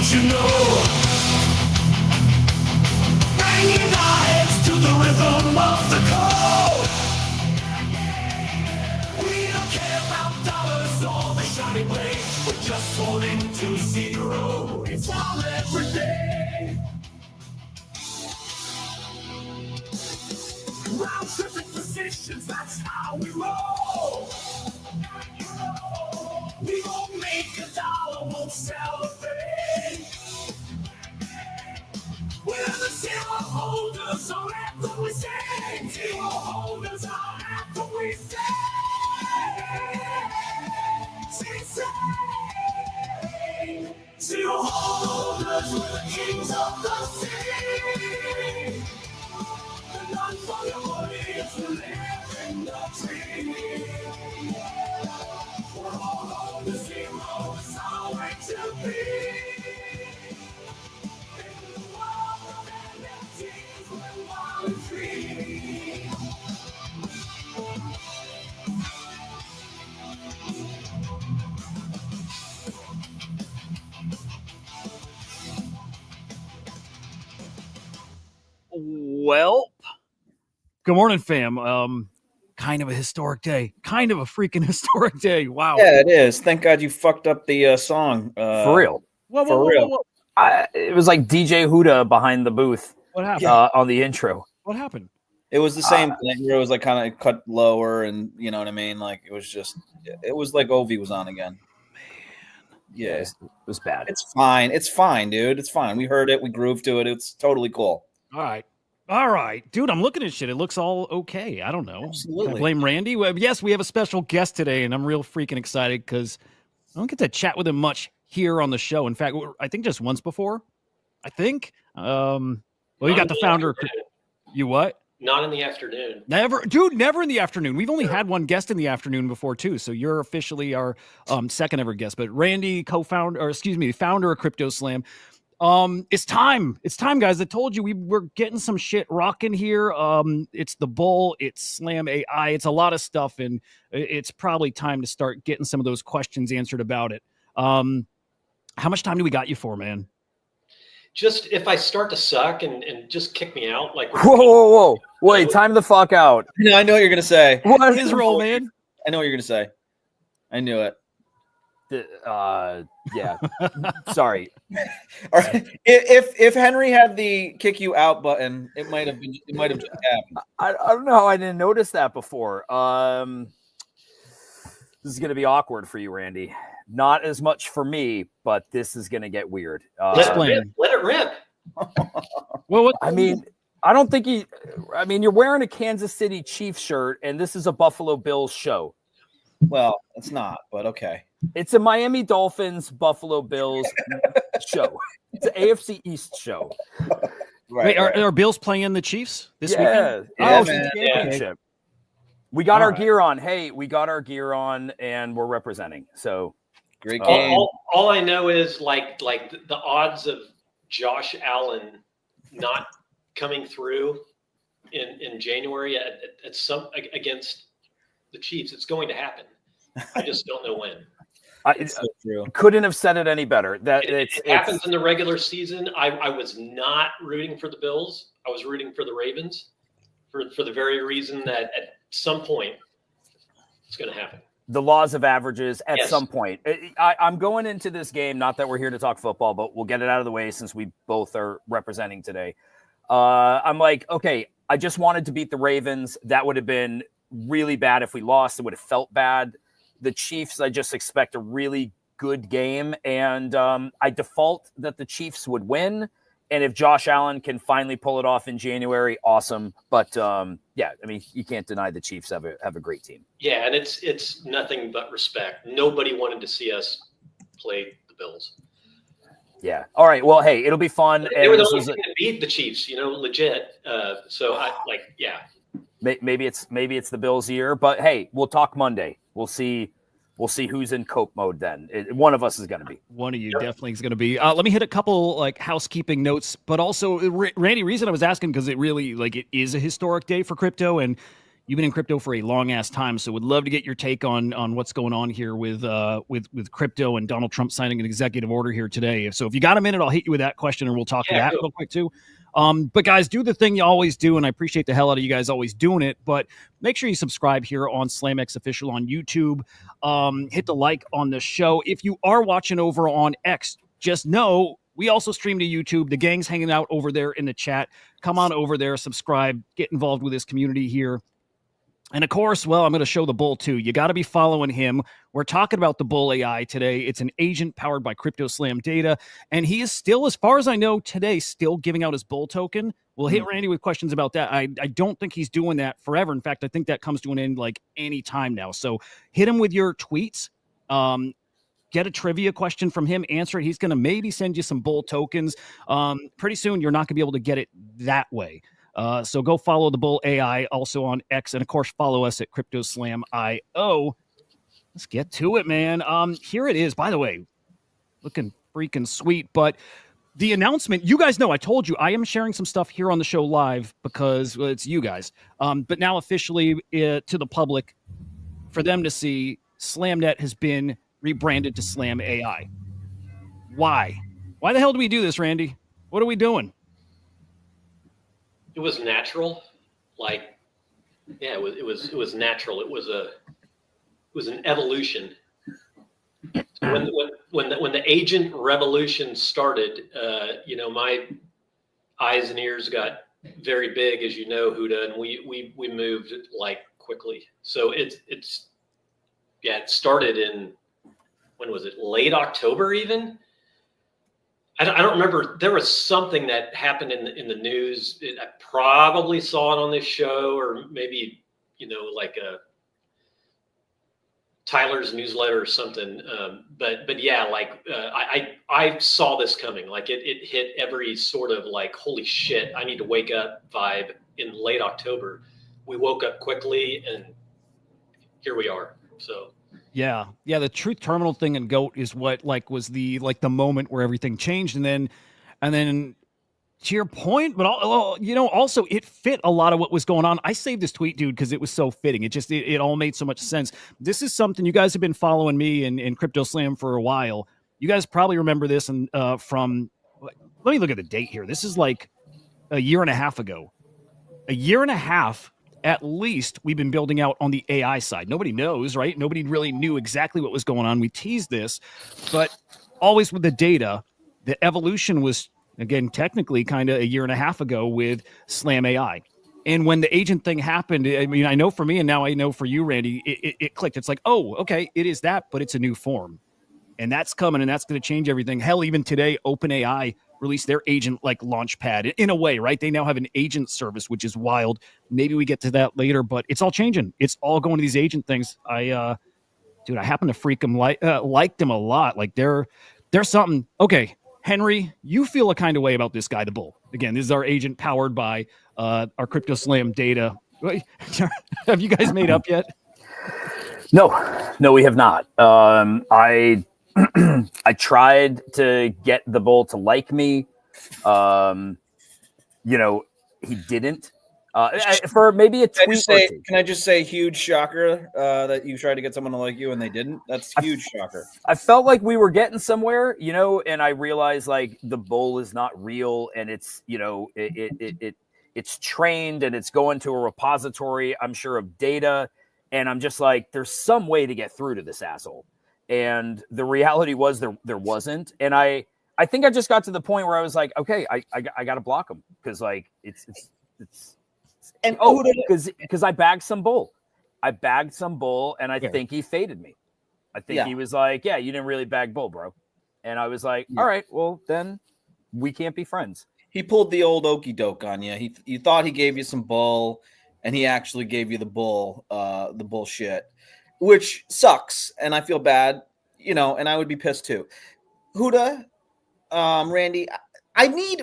don't you know? Banging our heads to the rhythm of the code. We don't care about dollars or the shiny blade. We're just holding to zero. It's all every day. Round tripping positions, that's how we roll. We won't make a dollar, won't celebrate. We're the zero holders, so that's what we say. Zero holders, so that's what we say. Zero holders, we're the kings of the sea. The non-fungible is the living the tree. We're all on the zero, it's our way to be. In the world of NFTs, we're wild and free. Well, good morning, fam. Kind of a historic day. Kind of a freaking historic day. Wow. Yeah, it is. Thank God you fucked up the song. For real. Whoa. It was like DJ Hudah behind the booth. What happened? On the intro. What happened? It was the same thing where it was like kind of cut lower, and you know what I mean? Like it was like Ovi was on again. Man. Yeah. It was bad. It's fine. It's fine, dude. It's fine. We heard it. We grooved to it. It's totally cool. All right. Dude, I'm looking at shit. It looks all okay. I don't know. Absolutely. Can I blame Randy? Well, yes, we have a special guest today, and I'm real freaking excited because I don't get to chat with him much here on the show. In fact, I think just once before. I think. Well, you got the founder. You what? Not in the afternoon. Never in the afternoon. We've only had one guest in the afternoon before too. So you're officially our second ever guest. But Randy, founder of CryptoSlam. It's time. It's time, guys. I told you we're getting some shit rocking here. It's the bull. It's SlamAI. It's a lot of stuff, and it's probably time to start getting some of those questions answered about it. How much time do we got you for, man? Just if I start to suck and just kick me out, like Whoa. Wait, time the fuck out. Yeah, I know what you're gonna say. What is roll, man? I know what you're gonna say. I knew it. Yeah. Sorry. All right. If Henry had the kick you out button, it might have just happened. I don't know. I didn't notice that before. This is gonna be awkward for you, Randy. Not as much for me, but this is gonna get weird. Let it rip. Well, I mean, I don't think you're wearing a Kansas City Chiefs shirt, and this is a Buffalo Bills show. Well, it's not, but okay. It's a Miami Dolphins Buffalo Bills show. It's an AFC East show. Right. Wait, are Bills playing the Chiefs this weekend? Championship. We got our gear on. Hey, we got our gear on, and we're representing. So great game. All I know is like the odds of Josh Allen not coming through in January at some against the Chiefs. It's going to happen. I just don't know when. It's so true. Couldn't have said it any better. It happens in the regular season. I was not rooting for the Bills. I was rooting for the Ravens for the very reason that at some point it's going to happen. The laws of averages at some point. I'm going into this game, not that we're here to talk football, but we'll get it out of the way since we both are representing today. I'm like, okay, I just wanted to beat the Ravens. That would have been really bad if we lost. It would have felt bad. The Chiefs, I just expect a really good game. And I default that the Chiefs would win. And if Josh Allen can finally pull it off in January, awesome. But yeah, I mean, you can't deny the Chiefs have a great team. Yeah, and it's nothing but respect. Nobody wanted to see us play the Bills. Yeah. All right. Well, hey, it'll be fun. They were the only team to beat the Chiefs, legit. So maybe it's the Bills' year, but hey, we'll talk Monday. We'll see who's in cope mode then. One of us is going to be. One of you definitely is going to be. Let me hit a couple housekeeping notes, but also Randy, reason I was asking because it really it is a historic day for crypto, and You've been in crypto for a long ass time, so would love to get your take on what's going on here with crypto and Donald Trump signing an executive order here today. So if you got a minute, I'll hit you with that question, and we'll talk to that real quick too. But guys, do the thing you always do, and I appreciate the hell out of you guys always doing it. But make sure you subscribe here on SlamX Official on YouTube. Hit the like on the show. If you are watching over on X, just know we also stream to YouTube. The gang's hanging out over there in the chat. Come on over there, subscribe, get involved with this community here. And of course, well, I'm going to show the bull too. You got to be following him. We're talking about the bull AI today. It's an agent powered by CryptoSlam data. And he is still, as far as I know today, still giving out his bull token. We'll hit Randy with questions about that. I don't think he's doing that forever. In fact, I think that comes to an end like any time now. So hit him with your tweets. Get a trivia question from him, answer it. He's going to maybe send you some bull tokens. Pretty soon, you're not going to be able to get it that way. So go follow the bull AI also on X. And of course, follow us at CryptoSlam.io. Let's get to it, man. Here it is. By the way, looking freaking sweet. But the announcement, you guys know, I told you I am sharing some stuff here on the show live because it's you guys. But now officially to the public for them to see, SlamNet has been rebranded to SlamAI. Why? Why the hell do we do this, Randy? What are we doing? It was natural. Like, yeah, it was natural. It was an evolution. So when the agent revolution started, my eyes and ears got very big, as you know, Hudah, and we moved like quickly. So it started in, when was it? Late October, even. I don't remember. There was something that happened in the news. I probably saw it on this show, or maybe like a Tyler's newsletter or something. But yeah, like I saw this coming. Like it hit every sort of like, holy shit, I need to wake up vibe in late October. We woke up quickly, and here we are. So. Yeah. The truth terminal thing in GOAT is what was the moment where everything changed, and then to your point, but also it fit a lot of what was going on. I saved this tweet, dude, because it was so fitting. It all made so much sense. This is something you guys have been following me in CryptoSlam for a while. You guys probably remember this from. Let me look at the date here. This is like a year and a half ago. A year and a half. At least we've been building out on the AI side. Nobody knows, right? Nobody really knew exactly what was going on. We teased this, but always with the data, the evolution was, again, technically kind of a year and a half ago with SlamAI. And when the agent thing happened, I mean, I know for me, and now I know for you, Randy, it clicked. It's like, oh, okay, it is that, but it's a new form. And that's coming, and that's going to change everything. Hell, even today, OpenAI released their agent like Launchpad in a way, right? They now have an agent service, which is wild. Maybe we get to that later, but it's all changing. It's all going to these agent things. I happen to freak them liked them a lot. Like they're something. Okay, Henry, you feel a kind of way about this guy, the bull. Again, this is our agent powered by our CryptoSlam data. Have you guys made up yet? No, we have not. I tried to get the bull to like me. He didn't. For maybe a tweet. Can I just say, huge shocker that you tried to get someone to like you and they didn't? That's huge shocker. I felt like we were getting somewhere, and I realized like the bull is not real, and it's it's trained and it's going to a repository, I'm sure, of data, and I'm just like, there's some way to get through to this asshole. And the reality was there wasn't. And I think I just got to the point where I was like, okay, I got to block him because like it's and because I bagged some bull. And I think he faded me. I think he was like, yeah, you didn't really bag bull, bro. And I was like, all right, well then we can't be friends. He pulled the old okey doke on you. He thought he gave you some bull, and he actually gave you the bullshit. Which sucks, and I feel bad, and I would be pissed too. Hudah, Randy,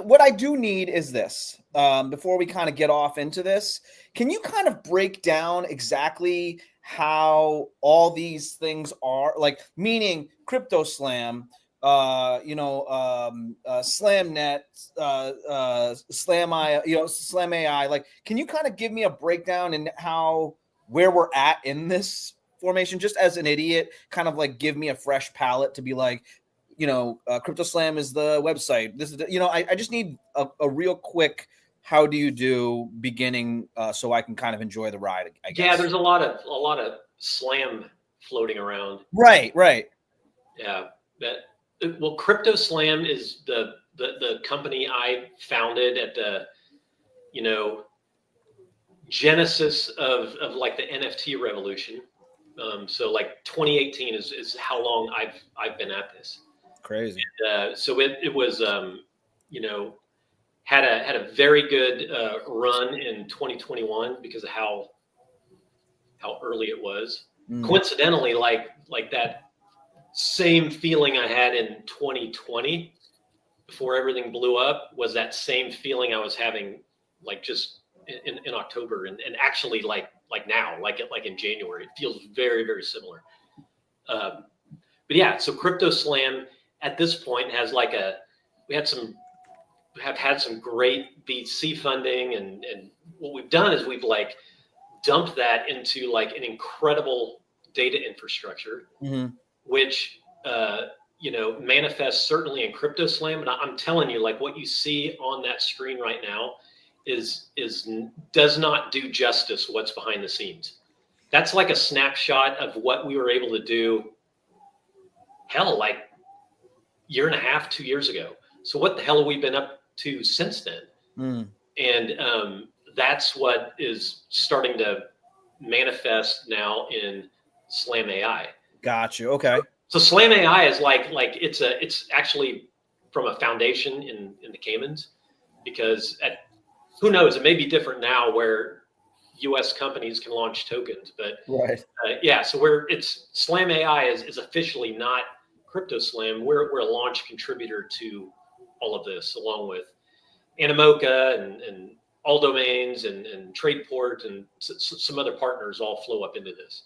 what I do need is this. Before we kind of get off into this, can you kind of break down exactly how all these things are, like, meaning CryptoSlam, SlamNet, SlamAI, SlamAI. Like, can you kind of give me a breakdown in where we're at in this formation, just as an idiot, kind of like give me a fresh palette to be like, CryptoSlam is the website. This is, I just need a real quick, how do you do beginning, so I can kind of enjoy the ride, I guess. Yeah, there's a lot of Slam floating around. Right. Yeah. Well, CryptoSlam is the company I founded at the, genesis of like the NFT revolution. So like 2018 is how long I've been at this. Crazy. And, so it was, had a very good run in 2021 because of how early it was. Coincidentally, like that same feeling I had in 2020 before everything blew up was that same feeling I was having like just in October and actually like now, like in January. It feels very, very similar. But yeah, so CryptoSlam at this point has we have had some great VC funding, and what we've done is we've like dumped that into like an incredible data infrastructure, which manifests certainly in CryptoSlam. And I'm telling you, like what you see on that screen right now does not do justice what's behind the scenes. That's like a snapshot of what we were able to do. Hell, like year and a half, 2 years ago. So what the hell have we been up to since then? And that's what is starting to manifest now in SlamAI. Got you. Okay. So SlamAI is like it's actually from a foundation in the Caymans, because who knows, it may be different now where U.S. companies can launch tokens, but right. So SlamAI is officially not CryptoSlam. We're a launch contributor to all of this, along with Animoca and All Domains and Tradeport and some other partners all flow up into this.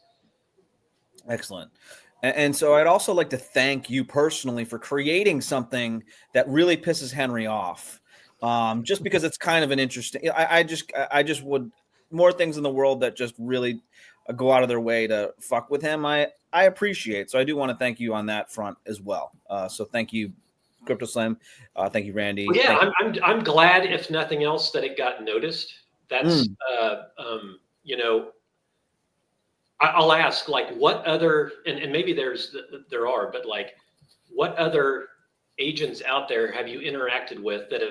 Excellent. And so I'd also like to thank you personally for creating something that really pisses Henry off. Just because it's kind of an interesting, I just would, more things in the world that just really go out of their way to fuck with him, I appreciate. So I do want to thank you on that front as well. So thank you, CryptoSlam. Thank you, Randy. Well, yeah, I'm glad, if nothing else, that it got noticed. That's I'll ask, like, what other, and maybe there are, but like, what other agents out there have you interacted with that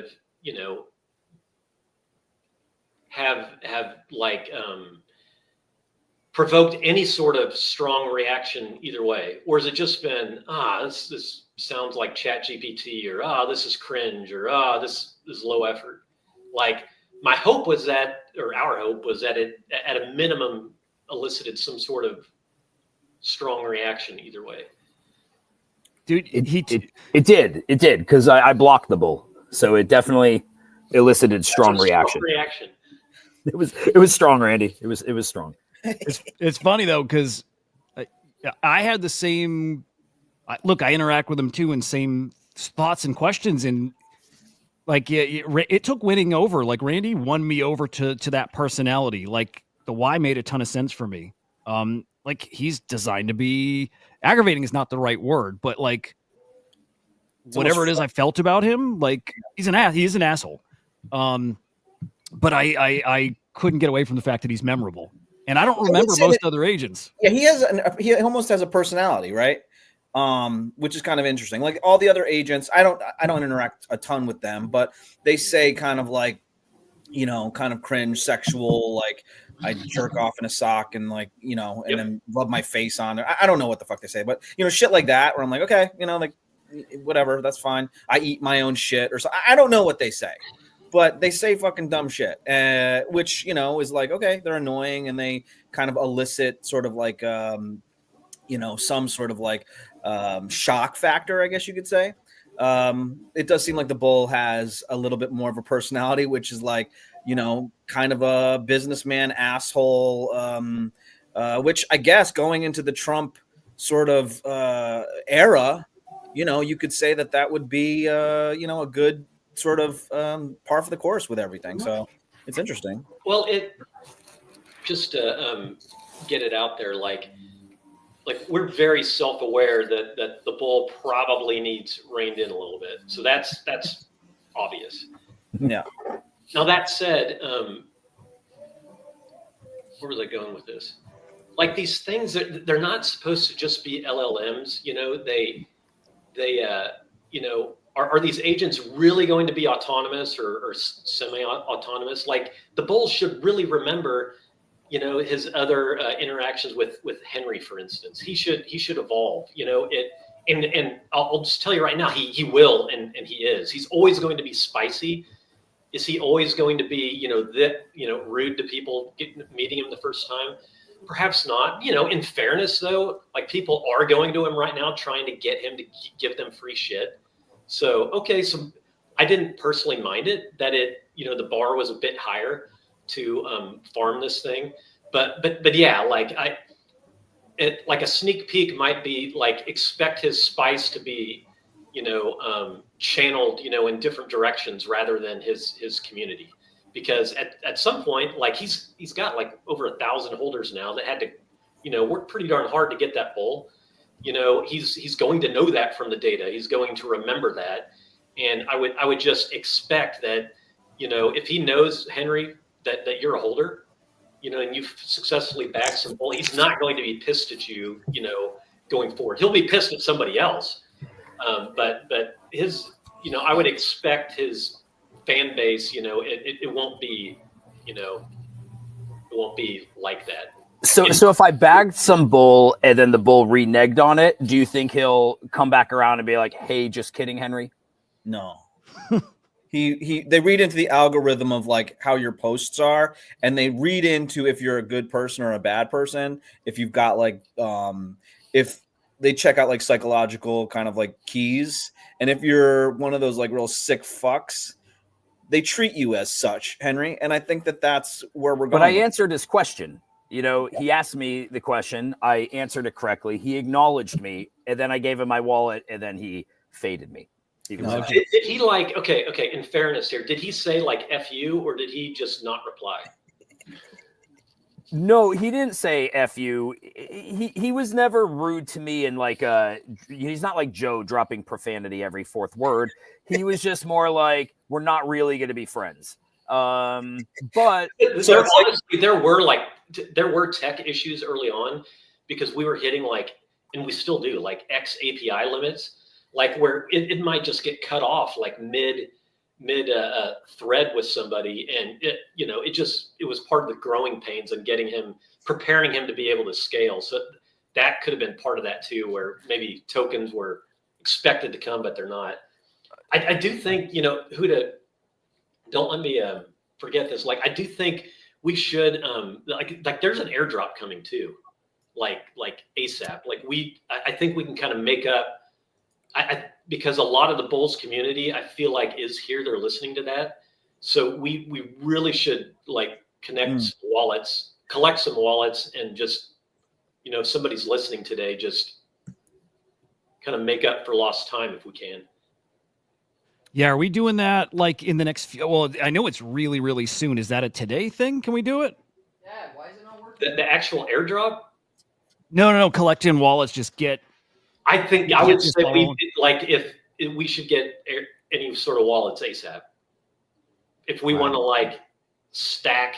have, have like provoked any sort of strong reaction either way? Or has it just been, this sounds like ChatGPT, or this is cringe, or this is low effort? Like, my hope was that, or our hope was that it at a minimum elicited some sort of strong reaction either way. Dude, it did because I blocked the bull, so it definitely elicited strong reaction. It was strong, Randy. It was strong. It's funny though, because I had the same look. I interact with them too, and same thoughts and questions, and like it took winning over. Like Randy won me over to that personality. Like the why made a ton of sense for me. Like he's designed to be aggravating is not the right word, but like whatever it is I felt about him, like he's an asshole. But I couldn't get away from the fact that he's memorable, and I don't remember most other agents. Yeah, he almost has a personality, right? Which is kind of interesting. Like all the other agents, I don't interact a ton with them, but they say kind of like, kind of cringe, sexual, like I jerk off in a sock and like, and then rub my face on it. I don't know what the fuck they say, but shit like that where I'm like, okay, like whatever, that's fine. I eat my own shit or so. I don't know what they say, but they say fucking dumb shit, which, is like, okay, they're annoying and they kind of elicit sort of like, some sort of like shock factor, I guess you could say. It does seem like the bull has a little bit more of a personality, which is like, kind of a businessman asshole, which I guess going into the Trump sort of era, you could say that would be, a good sort of par for the course with everything. So it's interesting. Well, just to get it out there, like we're very self-aware that the bull probably needs reined in a little bit. So that's obvious. Yeah. Now that said, where was I going with this? Like these things, they're not supposed to just be LLMs. Are these agents really going to be autonomous or semi-autonomous? Like the bull should really remember, his other interactions with Henry, for instance. He should evolve. And I'll just tell you right now, he will, and he is. He's always going to be spicy. Is he always going to be, rude to people meeting him the first time? Perhaps not. In fairness, though, like people are going to him right now, trying to get him to give them free shit. So, okay, so I didn't personally mind it that the bar was a bit higher to farm this thing, but yeah, like like a sneak peek might be like expect his spice to be, channeled, in different directions rather than his community. Because at some point, like he's got like over 1,000 holders now that had to, work pretty darn hard to get that bull. He's going to know that from the data. He's going to remember that. And I would just expect that, if he knows, Henry, that you're a holder, and you've successfully bagged some bull, he's not going to be pissed at you, going forward. He'll be pissed at somebody else. But his, I would expect his fan base, it won't be, it won't be like that. So if I bagged some bull and then the bull reneged on it, do you think he'll come back around and be like, "Hey, just kidding, Henry"? No. They read into the algorithm of like how your posts are, and they read into if you're a good person or a bad person. If you've got like if they check out like psychological kind of like keys, and if you're one of those like real sick fucks, they treat you as such, Henry. And I think that's where we're going. But I answered his question. He asked me the question. I answered it correctly. He acknowledged me, and then I gave him my wallet, and then he faded me. Did he like, okay, in fairness here, did he say like F you, or did he just not reply? No, he didn't say F you. He was never rude to me, and like he's not like Joe dropping profanity every fourth word. He was just more like, we're not really going to be friends. But there were tech issues early on because we were hitting like, and we still do, like X API limits, like where it might just get cut off like mid thread with somebody, and it was part of the growing pains and preparing him to be able to scale. So that could have been part of that too, where maybe tokens were expected to come, but they're not. I do think, Hudah, don't let me forget this. Like, I do think we should like there's an airdrop coming too, like ASAP. Like I think we can kind of make up. Because a lot of the Bulls community, I feel like, is here. They're listening to that. So we really should like connect some wallets, collect some wallets, and just, if somebody's listening today, just kind of make up for lost time if we can. Yeah, are we doing that like in the next few? Well, I know it's really, really soon. Is that a today thing? Can we do it? Dad, why is it not working? The actual airdrop? No. Collecting wallets, just get. I think I would say if we should get any sort of wallets ASAP. If we want to like stack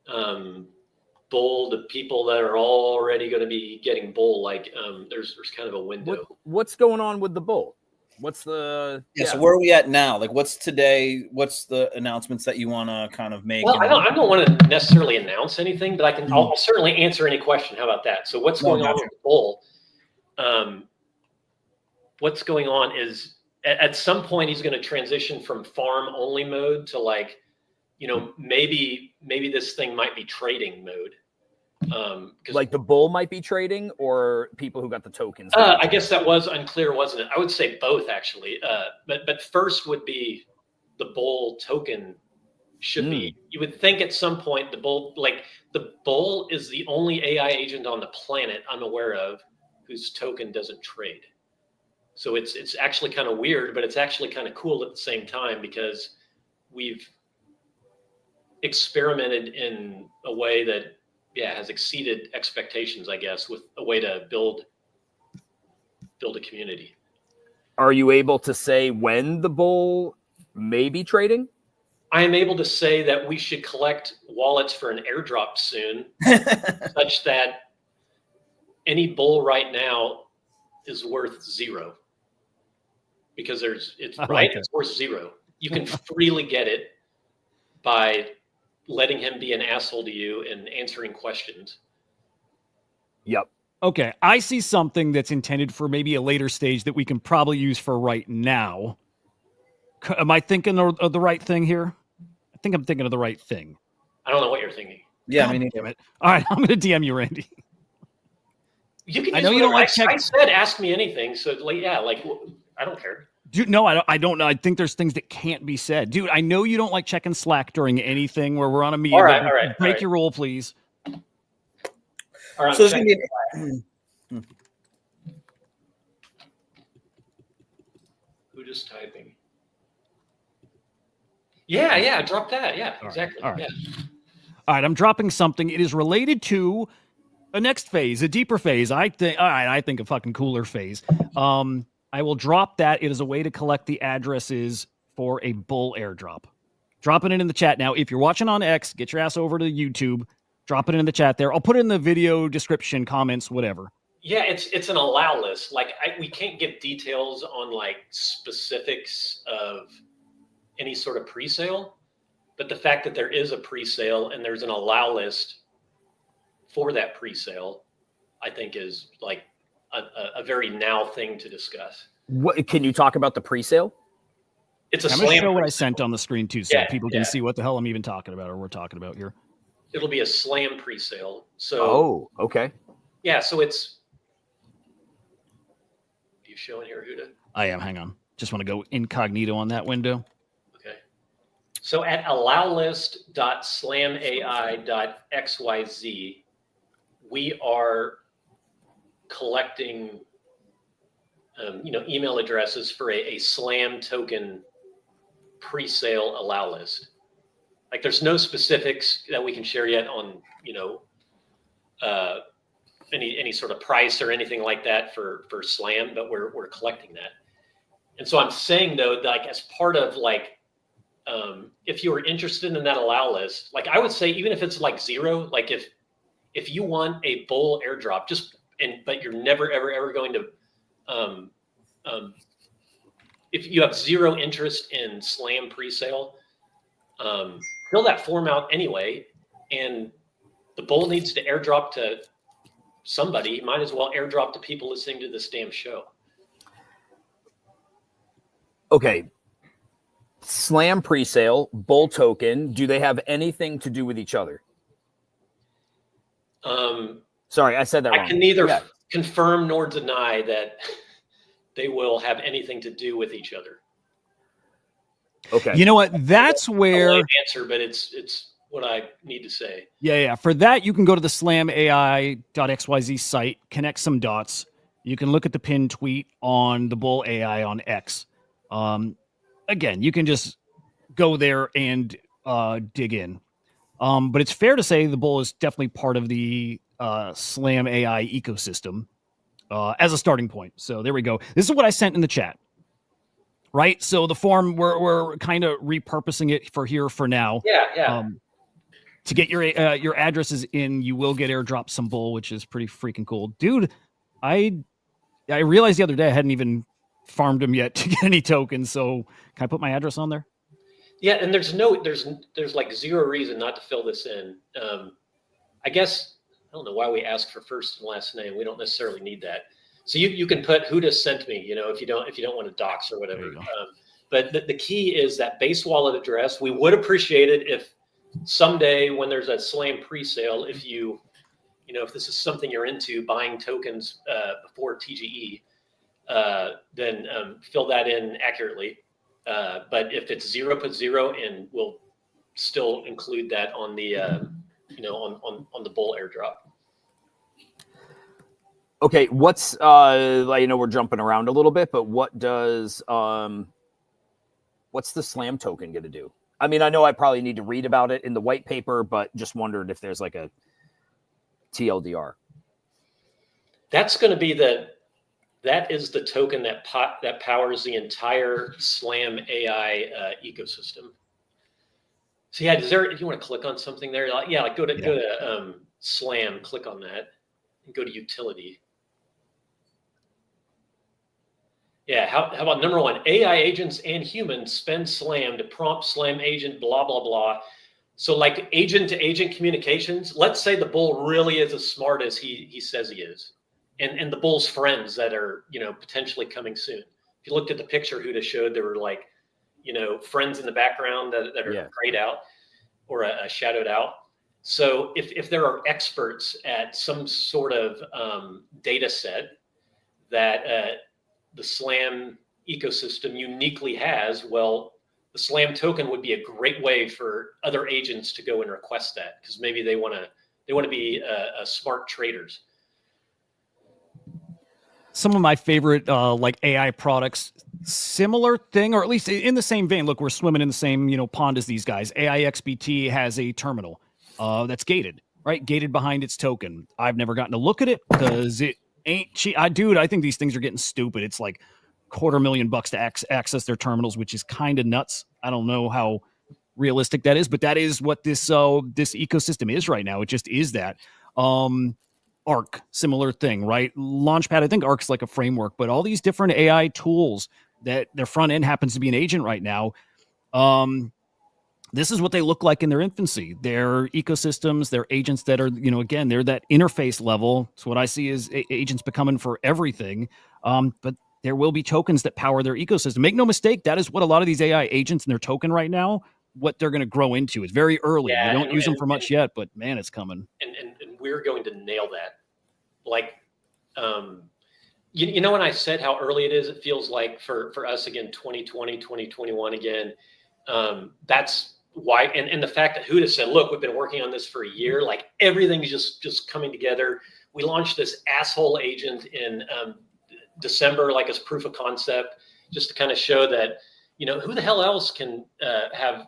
bull to people that are already going to be getting bull, like there's kind of a window. What's going on with the bull? What's the So where are we at now? Like what's today? What's the announcements that you want to kind of make? Well, I don't want to necessarily announce anything, but I'll certainly answer any question. How about that? So what's going on with the bull? What's going on is at some point he's going to transition from farm only mode to like, maybe this thing might be trading mode. Like the bull might be trading, or people who got the tokens. I guess that was unclear, wasn't it? I would say both actually. But first would be the bull token should be. You would think at some point the bull is the only AI agent on the planet I'm aware of whose token doesn't trade. So it's actually kind of weird, but it's actually kind of cool at the same time, because we've experimented in a way that has exceeded expectations, I guess, with a way to build a community. Are you able to say when the bull may be trading? I am able to say that we should collect wallets for an airdrop soon, such that any bull right now is worth 0, because it's worth 0. You can freely get it by letting him be an asshole to you and answering questions. Yep. Okay, I see something that's intended for maybe a later stage that we can probably use for right now. Am I thinking of the right thing here? I think I'm thinking of the right thing. I don't know what you're thinking. Yeah, God I mean, damn it. All right, I'm going to DM you, Randy. You can. I know you don't like I said ask me anything, so I don't care. Dude, no, I don't know. I think there's things that can't be said. Dude, I know you don't like checking Slack during anything where we're on a meeting. All right. Break your rule, please. All right. so it's gonna be. Who just typing? Yeah, drop that. Yeah, exactly. All right. Yeah. All right, I'm dropping something. It is related to a next phase, a deeper phase. I think a fucking cooler phase. I will drop that. It is a way to collect the addresses for a bull airdrop. Dropping it in the chat now. If you're watching on X, get your ass over to YouTube. Drop it in the chat there. I'll put it in the video description, comments, whatever. Yeah, it's an allow list. Like we can't give details on like specifics of any sort of pre-sale, but the fact that there is a pre-sale and there's an allow list for that pre-sale, I think is like a very now thing to discuss. What can you talk about the pre-sale? It's a I'm going to slam show what I pre-sale. sent on the screen too, so people can see what the hell I'm even talking about or we're talking about here. It'll be a slam pre-sale. So okay. Yeah, so it's. Are you showing here, Hudah? I am. Hang on. Just want to go incognito on that window. Okay. So at allowlist.slamai.xyz, we are collecting, email addresses for a Slam token pre-sale allow list. Like, there's no specifics that we can share yet on, any sort of price or anything like that for Slam, but we're collecting that. And so I'm saying though, like as part of like, if you were interested in that allow list, like I would say, even if it's like 0, like if you want a bull airdrop, but you're never ever going to, if you have 0 interest in Slam pre-sale, fill that form out anyway, and the bull needs to airdrop to somebody. Might as well airdrop to people listening to this damn show. Okay. Slam pre-sale, bull token, do they have anything to do with each other? Sorry, I said that wrong. I can neither confirm nor deny that they will have anything to do with each other. Okay. You know what? That's where a lame answer, but it's what I need to say. Yeah. For that, you can go to the SlamAI.xyz site, connect some dots. You can look at the pinned tweet on the Bull AI on X. Again, you can just go there and dig in. But it's fair to say the Bull is definitely part of the Slam AI ecosystem as a starting point. So there we go. This is what I sent in the chat. Right? So the form, we're kind of repurposing it for here for now. Yeah. To get your addresses in, you will get airdrop some Bull, which is pretty freaking cool. Dude, I realized the other day I hadn't even farmed them yet to get any tokens. So can I put my address on there? Yeah, and there's like 0 reason not to fill this in. I guess I don't know why we ask for first and last name. We don't necessarily need that. So you can put Hudah sent me, if you don't want to dox or whatever. But the key is that base wallet address. We would appreciate it if someday when there's a Slam pre-sale, if if this is something you're into, buying tokens before TGE, then fill that in accurately. But if it's 0, put 0, and we'll still include that on the on the bull airdrop. Okay, what's I know we're jumping around a little bit, but what does what's the Slam token going to do? I mean, I know I probably need to read about it in the white paper, but just wondered if there's like a TLDR. That's going to be that is the token that powers the entire SlamAI ecosystem. So yeah, if you want to click on something there, like go to Slam, click on that, and go to utility. Yeah, how about number one? AI agents and humans spend Slam to prompt Slam agent, blah, blah, blah. So like agent to agent communications, let's say the bull really is as smart as he says he is. And the bull's friends that are, potentially coming soon. If you looked at the picture Hudah showed, there were like, friends in the background that are grayed out or shadowed out. So if there are experts at some sort of data set that the Slam ecosystem uniquely has, well, the Slam token would be a great way for other agents to go and request that, because maybe they want to be smart traders. Some of my favorite like AI products, similar thing, or at least in the same vein. Look, we're swimming in the same pond as these guys. AIXBT has a terminal that's gated, right? Gated behind its token. I've never gotten to look at it because it ain't cheap. I think these things are getting stupid. It's like $250,000 to access their terminals, which is kind of nuts. I don't know how realistic that is, but that is what this ecosystem is right now. It just is that. Arc, similar thing, right? Launchpad, I think Arc's like a framework, but all these different AI tools that their front end happens to be an agent right now. This is what they look like in their infancy. They're ecosystems, they're agents that are, again, they're that interface level. So what I see is agents becoming for everything. But there will be tokens that power their ecosystem. Make no mistake, that is what a lot of these AI agents and their token right now, what they're going to grow into. It's very early. We don't use them for much yet, but man, it's coming. And we're going to nail that. Like, when I said how early it is, it feels like for us, again, 2020, 2021 again, that's why. And the fact that Hudah said, look, we've been working on this for a year, like everything's just coming together. We launched this asshole agent in December, like as proof of concept, just to kind of show that, who the hell else can have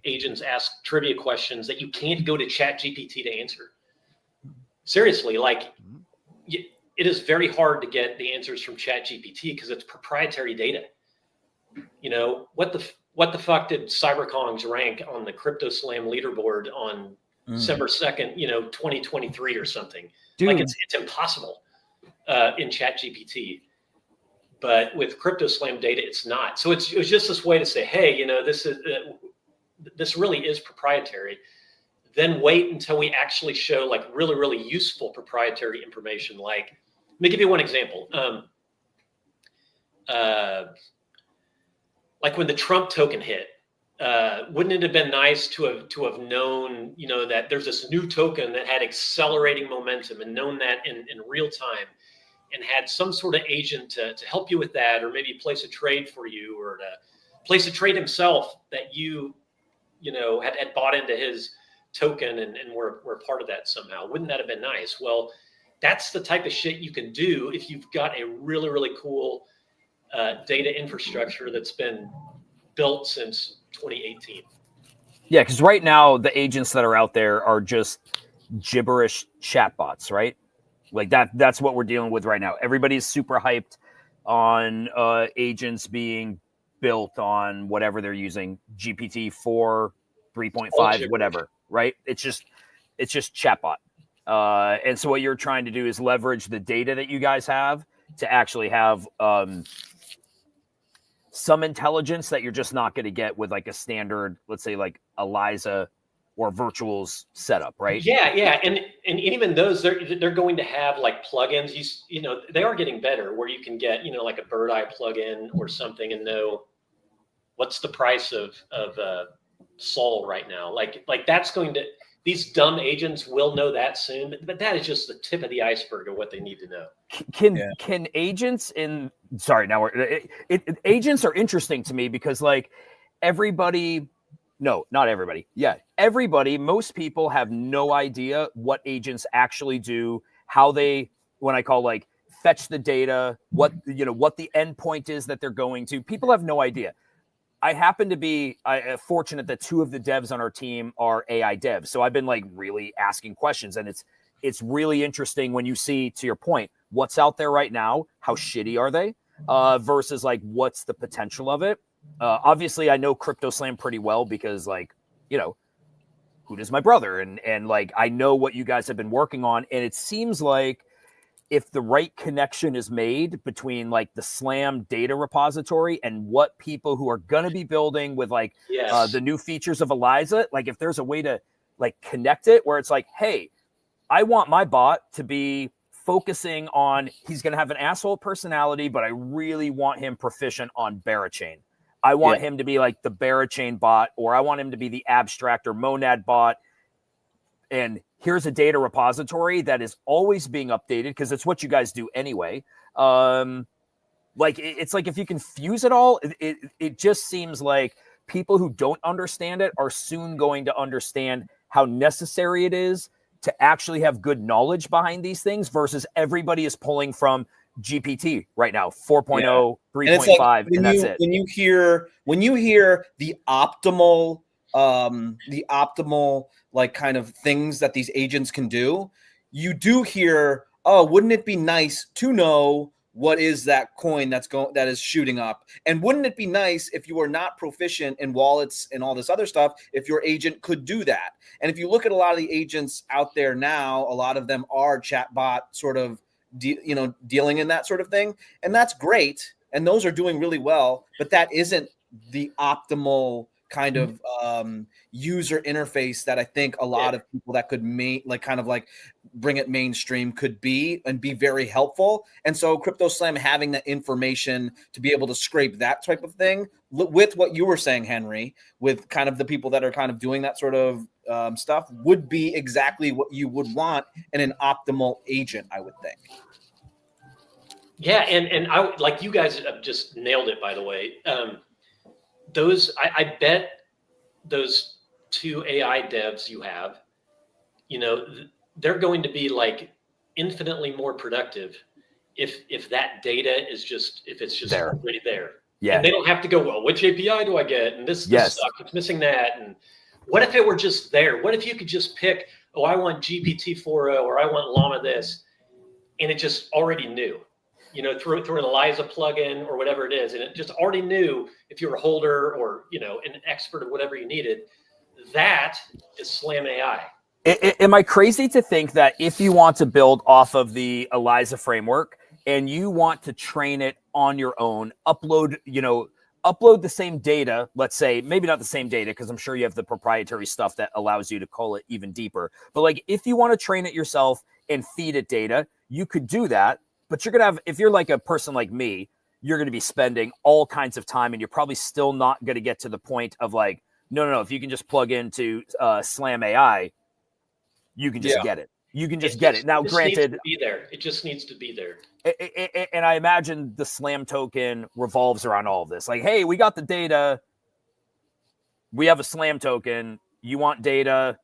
agents ask trivia questions that you can't go to ChatGPT to answer. Seriously, like it is very hard to get the answers from ChatGPT because it's proprietary data. What the fuck did CyberKongs rank on the CryptoSlam leaderboard on December 2nd, 2023 or something? Dude. Like it's impossible in ChatGPT. But with CryptoSlam data, it's not. So it was just this way to say, hey, this really is proprietary. Then wait until we actually show like really, really useful proprietary information. Like, let me give you one example. Like when the Trump token hit, wouldn't it have been nice to have known, that there's this new token that had accelerating momentum and known that in real time, and had some sort of agent to help you with that, or maybe place a trade for you, or to place a trade himself that had bought into his token and we're part of that somehow. Wouldn't that have been nice? Well, that's the type of shit you can do if you've got a really, really cool data infrastructure that's been built since 2018. Yeah, because right now the agents that are out there are just gibberish chatbots, right? Like that's what we're dealing with right now. Everybody's super hyped on agents being built on whatever they're using, GPT-4, 3.5, whatever, right? It's just chatbot. And so what you're trying to do is leverage the data that you guys have to actually have some intelligence that you're just not going to get with like a standard, let's say like Eliza or Virtuals setup, right? Yeah, and even those they're going to have like plugins. They are getting better where you can get like a Bird Eye plugin or something and know what's the price of Sol right now. Like that's going to, these dumb agents will know that soon, but that is just the tip of the iceberg of what they need to know. Can agents agents are interesting to me because like everybody, not everybody. Yeah. Everybody, most people have no idea what agents actually do, when I call like fetch the data, what the endpoint is that they're going to. People have no idea. I happen to be fortunate that 2 of the devs on our team are AI devs. So I've been like really asking questions, and it's really interesting when you see, to your point, what's out there right now, how shitty are they, versus like what's the potential of it. Obviously, I know CryptoSlam pretty well because like, Hudah's my brother, and like I know what you guys have been working on, and it seems like if the right connection is made between like the Slam data repository and what people who are going to be building with like the new features of Eliza, like if there's a way to like connect it where it's like, hey, I want my bot to be focusing on, he's going to have an asshole personality, but I really want him proficient on Barachain. I want him to be like the Barachain bot, or I want him to be the abstract or monad bot. And here's a data repository that is always being updated because it's what you guys do anyway. Like it's like if you can fuse it all, it just seems like people who don't understand it are soon going to understand how necessary it is to actually have good knowledge behind these things versus everybody is pulling from GPT right now, 4.0, 3.5, and that's it. When you hear the optimal like kind of things that these agents can do, you do hear, oh, wouldn't it be nice to know what is that coin that is shooting up? And wouldn't it be nice if you were not proficient in wallets and all this other stuff, if your agent could do that? And if you look at a lot of the agents out there now, a lot of them are chatbot sort of, dealing in that sort of thing. And that's great. And those are doing really well, but that isn't the optimal kind of user interface that I think a lot of people that could bring it mainstream could be and be very helpful. And so CryptoSlam having that information to be able to scrape that type of thing with what you were saying, Henry, with kind of the people that are kind of doing that sort of stuff would be exactly what you would want in an optimal agent, I would think. Yeah. And I like you guys have just nailed it, by the way. I bet those 2 AI devs you have, they're going to be like infinitely more productive if that data is just there. Already there. Yeah. And they don't have to go, well, which API do I get? And this stuff, it's missing that. And what if it were just there? What if you could just pick, oh, I want GPT 4.0 or I want Llama this, and it just already knew. Through an Eliza plugin or whatever it is, and it just already knew if you're a holder or an expert of whatever you needed. That is SlamAI. Am I crazy to think that if you want to build off of the Eliza framework and you want to train it on your own, upload the same data, let's say, maybe not the same data, because I'm sure you have the proprietary stuff that allows you to call it even deeper. But like if you want to train it yourself and feed it data, you could do that. But you're going to have, if you're like a person like me, you're going to be spending all kinds of time and you're probably still not going to get to the point of like, no, if you can just plug into SlamAI, you can just get it. You can just get it. Now, granted, it just needs to be there. And I imagine the Slam token revolves around all of this. Like, hey, we got the data. We have a Slam token. You want data.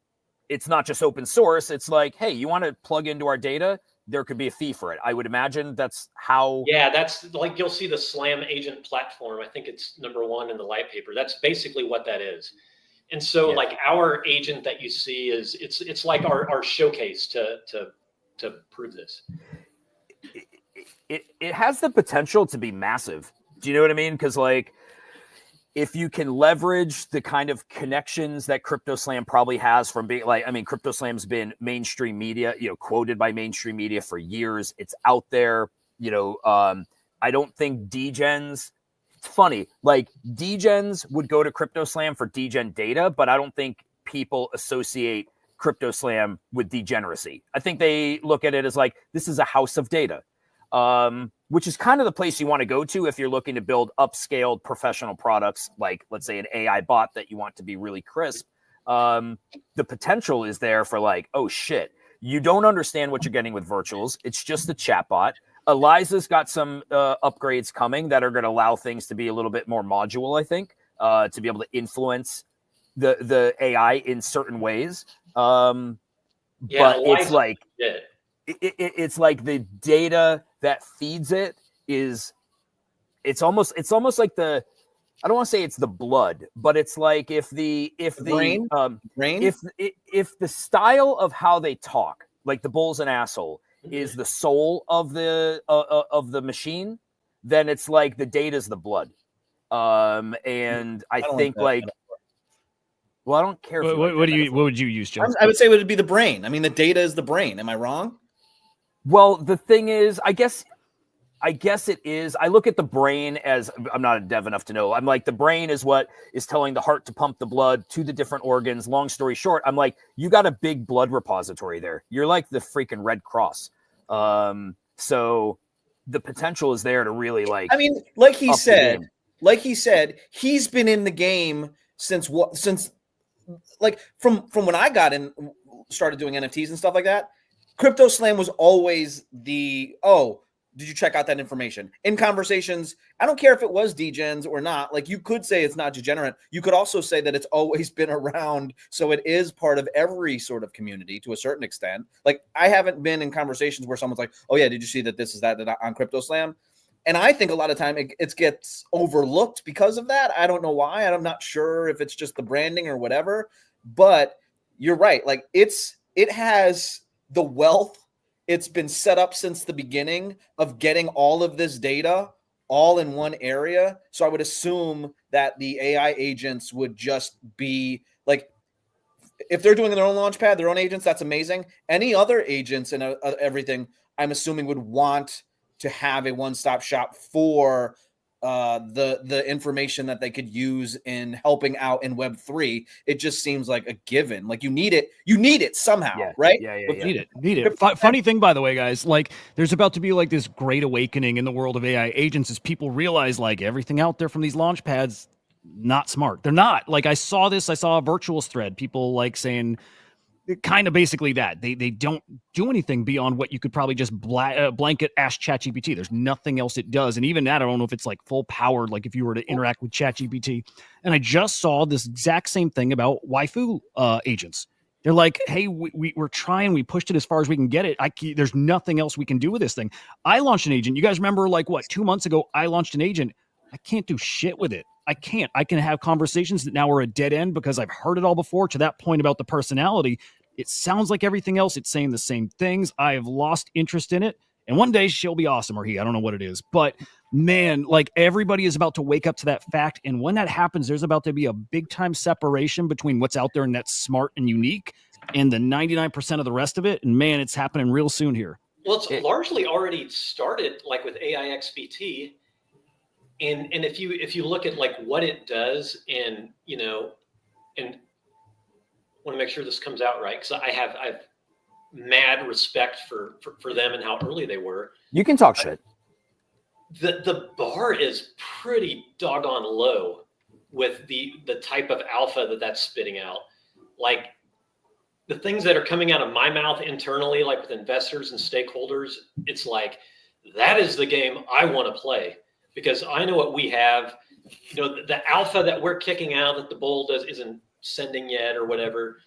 It's not just open source. It's like, hey, you want to plug into our data? There could be a fee for it. I would imagine that's how. Yeah, that's like you'll see the Slam agent platform. I think it's number 1 in the white paper. That's basically what that is. And so like our agent that you see is it's like our showcase to prove this. It has the potential to be massive. Do you know what I mean? Because like if you can leverage the kind of connections that CryptoSlam probably has from being like, I mean, CryptoSlam's been mainstream media, quoted by mainstream media for years. It's out there, I don't think degens, it's funny, like degens would go to CryptoSlam for degen data, but I don't think people associate CryptoSlam with degeneracy. I think they look at it as like, this is a house of data. Which is kind of the place you want to go to if you're looking to build upscaled professional products, like let's say an AI bot that you want to be really crisp. The potential is there for like, oh shit, you don't understand what you're getting with virtuals. It's just a chatbot. Eliza's got some upgrades coming that are going to allow things to be a little bit more modular, I think, to be able to influence the AI in certain ways. But it's like... it's like the data that feeds it is, it's almost like the, I don't want to say it's the blood, but it's like if the brain? if the style of how they talk, like the bull's an asshole, is the soul of the machine, then it's like the data's the blood. And I think like, well, I don't care. What would you use, Joe? I would say it would be the brain. I mean, the data is the brain. Am I wrong? Well, the thing is, I guess it is. I look at the brain as, I'm not a dev enough to know. I'm like, the brain is what is telling the heart to pump the blood to the different organs. Long story short, I'm like, you got a big blood repository there. You're like the freaking Red Cross. So the potential is there to really like. I mean, like he said, he's been in the game since like from when I got in, started doing NFTs and stuff like that. CryptoSlam was always the, oh, did you check out that information? In conversations, I don't care if it was degens or not. Like, you could say it's not degenerate. You could also say that it's always been around, so it is part of every sort of community to a certain extent. Like, I haven't been in conversations where someone's like, oh yeah, did you see that this is that on CryptoSlam? And I think a lot of time it gets overlooked because of that. I don't know why. I'm not sure if it's just the branding or whatever. But you're right. Like, it has the wealth. It's been set up since the beginning of getting all of this data all in one area. So I would assume that the AI agents would just be like, if they're doing their own Launchpad, their own agents, that's amazing. Any other agents and everything, I'm assuming would want to have a one-stop shop for the information that they could use in helping out in Web3. It just seems like a given. Like, you need it somehow, right? Yeah. Need it. Funny thing, by the way, guys, like, there's about to be like this great awakening in the world of AI agents as people realize like everything out there from these launch pads, not smart. They're not. Like, I saw a virtuals thread, people like saying kind of basically that they don't do anything beyond what you could probably just blanket ask ChatGPT. There's nothing else it does. And even that, I don't know if it's like full powered, like if you were to interact with ChatGPT. And I just saw this exact same thing about waifu agents. They're like, hey, we're trying, we pushed it as far as we can get it. There's nothing else we can do with this thing. I launched an agent. You guys remember, like, what, 2 months ago, I launched an agent. I can't do shit with it. I can't. I can have conversations that now are a dead end because I've heard it all before. To that point about the personality, it sounds like everything else. It's saying the same things. I have lost interest in it. And one day she'll be awesome, or he. I don't know what it is. But man, like, everybody is about to wake up to that fact. And when that happens, there's about to be a big time separation between what's out there and that's smart and unique and the 99% of the rest of it. And man, it's happening real soon here. Well, it's largely already started, like with AI XBT. And if you look at like what it does, and and want to make sure this comes out right, because I've mad respect for them and how early they were. You can talk shit. The bar is pretty doggone low with the type of alpha that's spitting out. Like, the things that are coming out of my mouth internally, like with investors and stakeholders, it's like, that is the game I want to play. Because I know what we have, the alpha that we're kicking out that the bull isn't sending yet or whatever.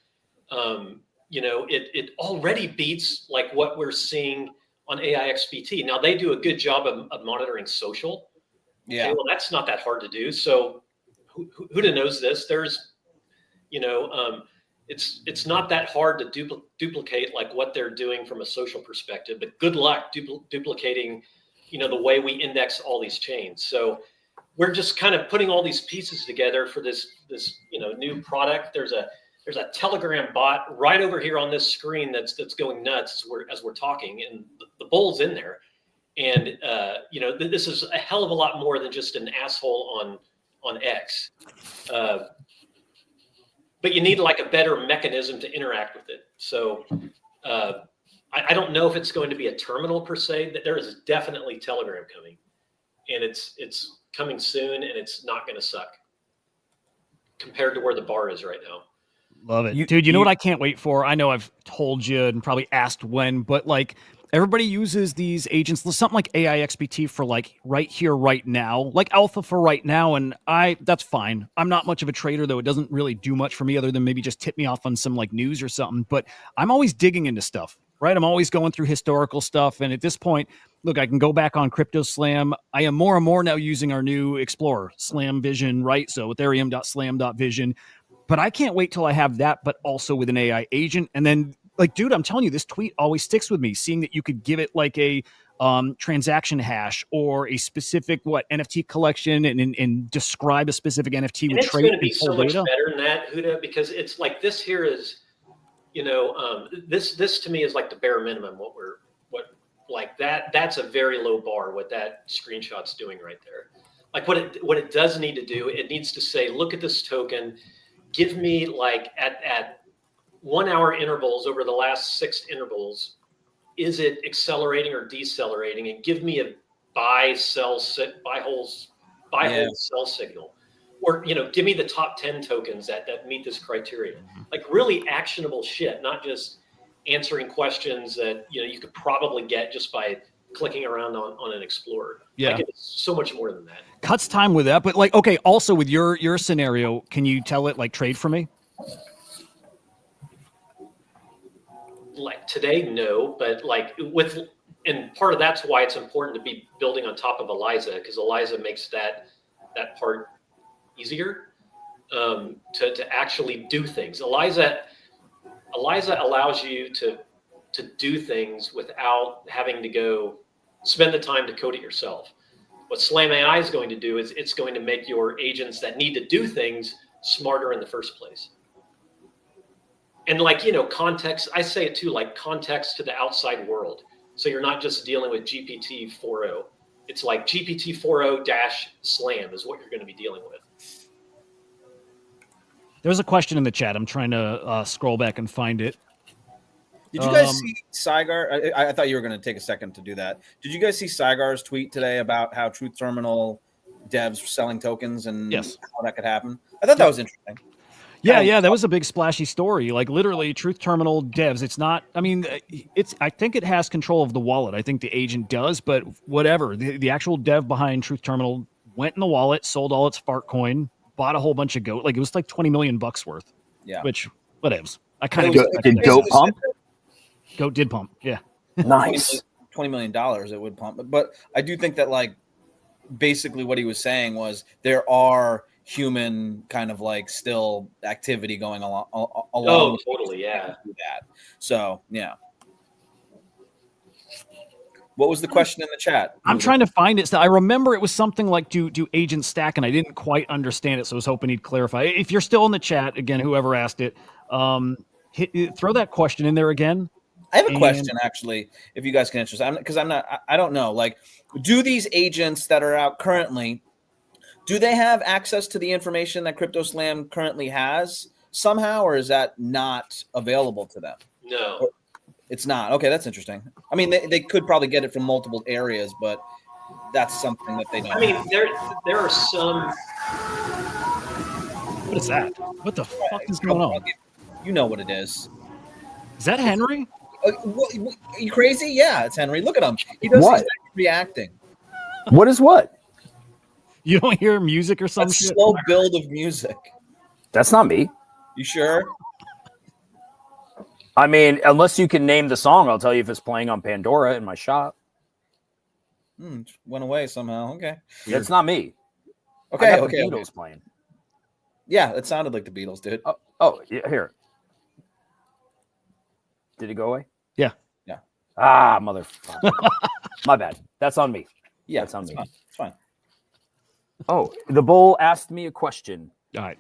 It already beats like what we're seeing on AI XBT. Now, they do a good job of monitoring social. Yeah. Okay, well, that's not that hard to do. So Hudah knows this. There's, it's not that hard to duplicate like what they're doing from a social perspective. But good luck duplicating the way we index all these chains. So we're just kind of putting all these pieces together for this new product. There's a Telegram bot right over here on this screen that's going nuts as we're talking, and the bull's in there. And this is a hell of a lot more than just an asshole on X. But you need like a better mechanism to interact with it. So I don't know if it's going to be a terminal per se. That there is definitely Telegram coming, and it's coming soon, and it's not going to suck compared to where the bar is right now. Love it. Dude, you know what I can't wait for? I know I've told you and probably asked when, but like, everybody uses these agents, something like AI XBT for like right here, right now, like alpha for right now. And that's fine. I'm not much of a trader, though. It doesn't really do much for me other than maybe just tip me off on some like news or something, but I'm always digging into stuff. right? I'm always going through historical stuff. And at this point, look, I can go back on CryptoSlam. I am more and more now using our new Explorer, Slam Vision, right? So ethereum.slam.vision. But I can't wait till I have that, but also with an AI agent. And then, like, dude, I'm telling you, this tweet always sticks with me, seeing that you could give it like a transaction hash or a specific NFT collection and describe a specific NFT and with it's trait going to be and so full much data. better than that, Hudah, because it's like this here is, this to me is like the bare minimum. That's a very low bar. What that screenshot's doing right there. Like what it does need to do, it needs to say, look at this token, give me like at 1 hour intervals over the last 6 intervals, is it accelerating or decelerating, and give me a buy hold sell signal, or give me the top 10 tokens that meet this criteria. Like really actionable shit, not just answering questions that you could probably get just by clicking around on an Explorer. Yeah, like it's so much more than that. Cuts time with that, but like, okay, also with your scenario, can you tell it like trade for me? Like today, no, but like and part of that's why it's important to be building on top of ELIZA, because ELIZA makes that part easier to actually do things. ELIZA allows you to do things without having to go spend the time to code it yourself. What SlamAI is going to do is it's going to make your agents that need to do things smarter in the first place. And like, context, I say it too, like context to the outside world. So you're not just dealing with GPT 4.0. It's like GPT 4.0-SLAM is what you're going to be dealing with. There's a question in the chat. I'm trying to scroll back and find it. Did you guys see Saigar? I thought you were going to take a second to do that. Did you guys see Saigar's tweet today about how Truth Terminal devs were selling tokens and how that could happen? I thought that was interesting. Yeah, that was a big splashy story. Like literally, Truth Terminal devs. It's not. I mean, I think it has control of the wallet. I think the agent does, but whatever. The actual dev behind Truth Terminal went in the wallet, sold all its fart coin, bought a whole bunch of goat. Like it was like $20 million worth. Yeah. Which whatevs. I kind of did goat pump. Goat did pump. Yeah. Nice. $20 million it would pump, but I do think that like basically what he was saying was there are human kind of like still activity going along. Oh, totally, yeah. That. So yeah. What was the question in the chat? I'm trying to find it. So I remember it was something like do agents stack, and I didn't quite understand it, so I was hoping he'd clarify. If you're still in the chat, again, whoever asked it, throw that question in there again. I have a question actually, if you guys can answer, because I don't know. Like, do these agents that are out currently, do they have access to the information that CryptoSlam currently has somehow, or is that not available to them? No, it's not. Okay, that's interesting. I mean, they could probably get it from multiple areas, but that's something that they don't. I mean, there are some. What is that? What the fuck is going on? You know what it is. Is that Henry? Are you crazy? Yeah, it's Henry. Look at him. He does what? Reacting. What is what? You don't hear music or something? Slow build of music. That's not me. You sure? I mean, unless you can name the song, I'll tell you if it's playing on Pandora in my shop. Went away somehow. Okay. Yeah, it's not me. Okay. The Beatles playing. Yeah, it sounded like the Beatles did. Oh, yeah, here. Did it go away? Yeah. Yeah. Ah, motherfucker. My bad. That's on me. Yeah, that's on me. Fine. It's fine. Oh, the bull asked me a question. All right.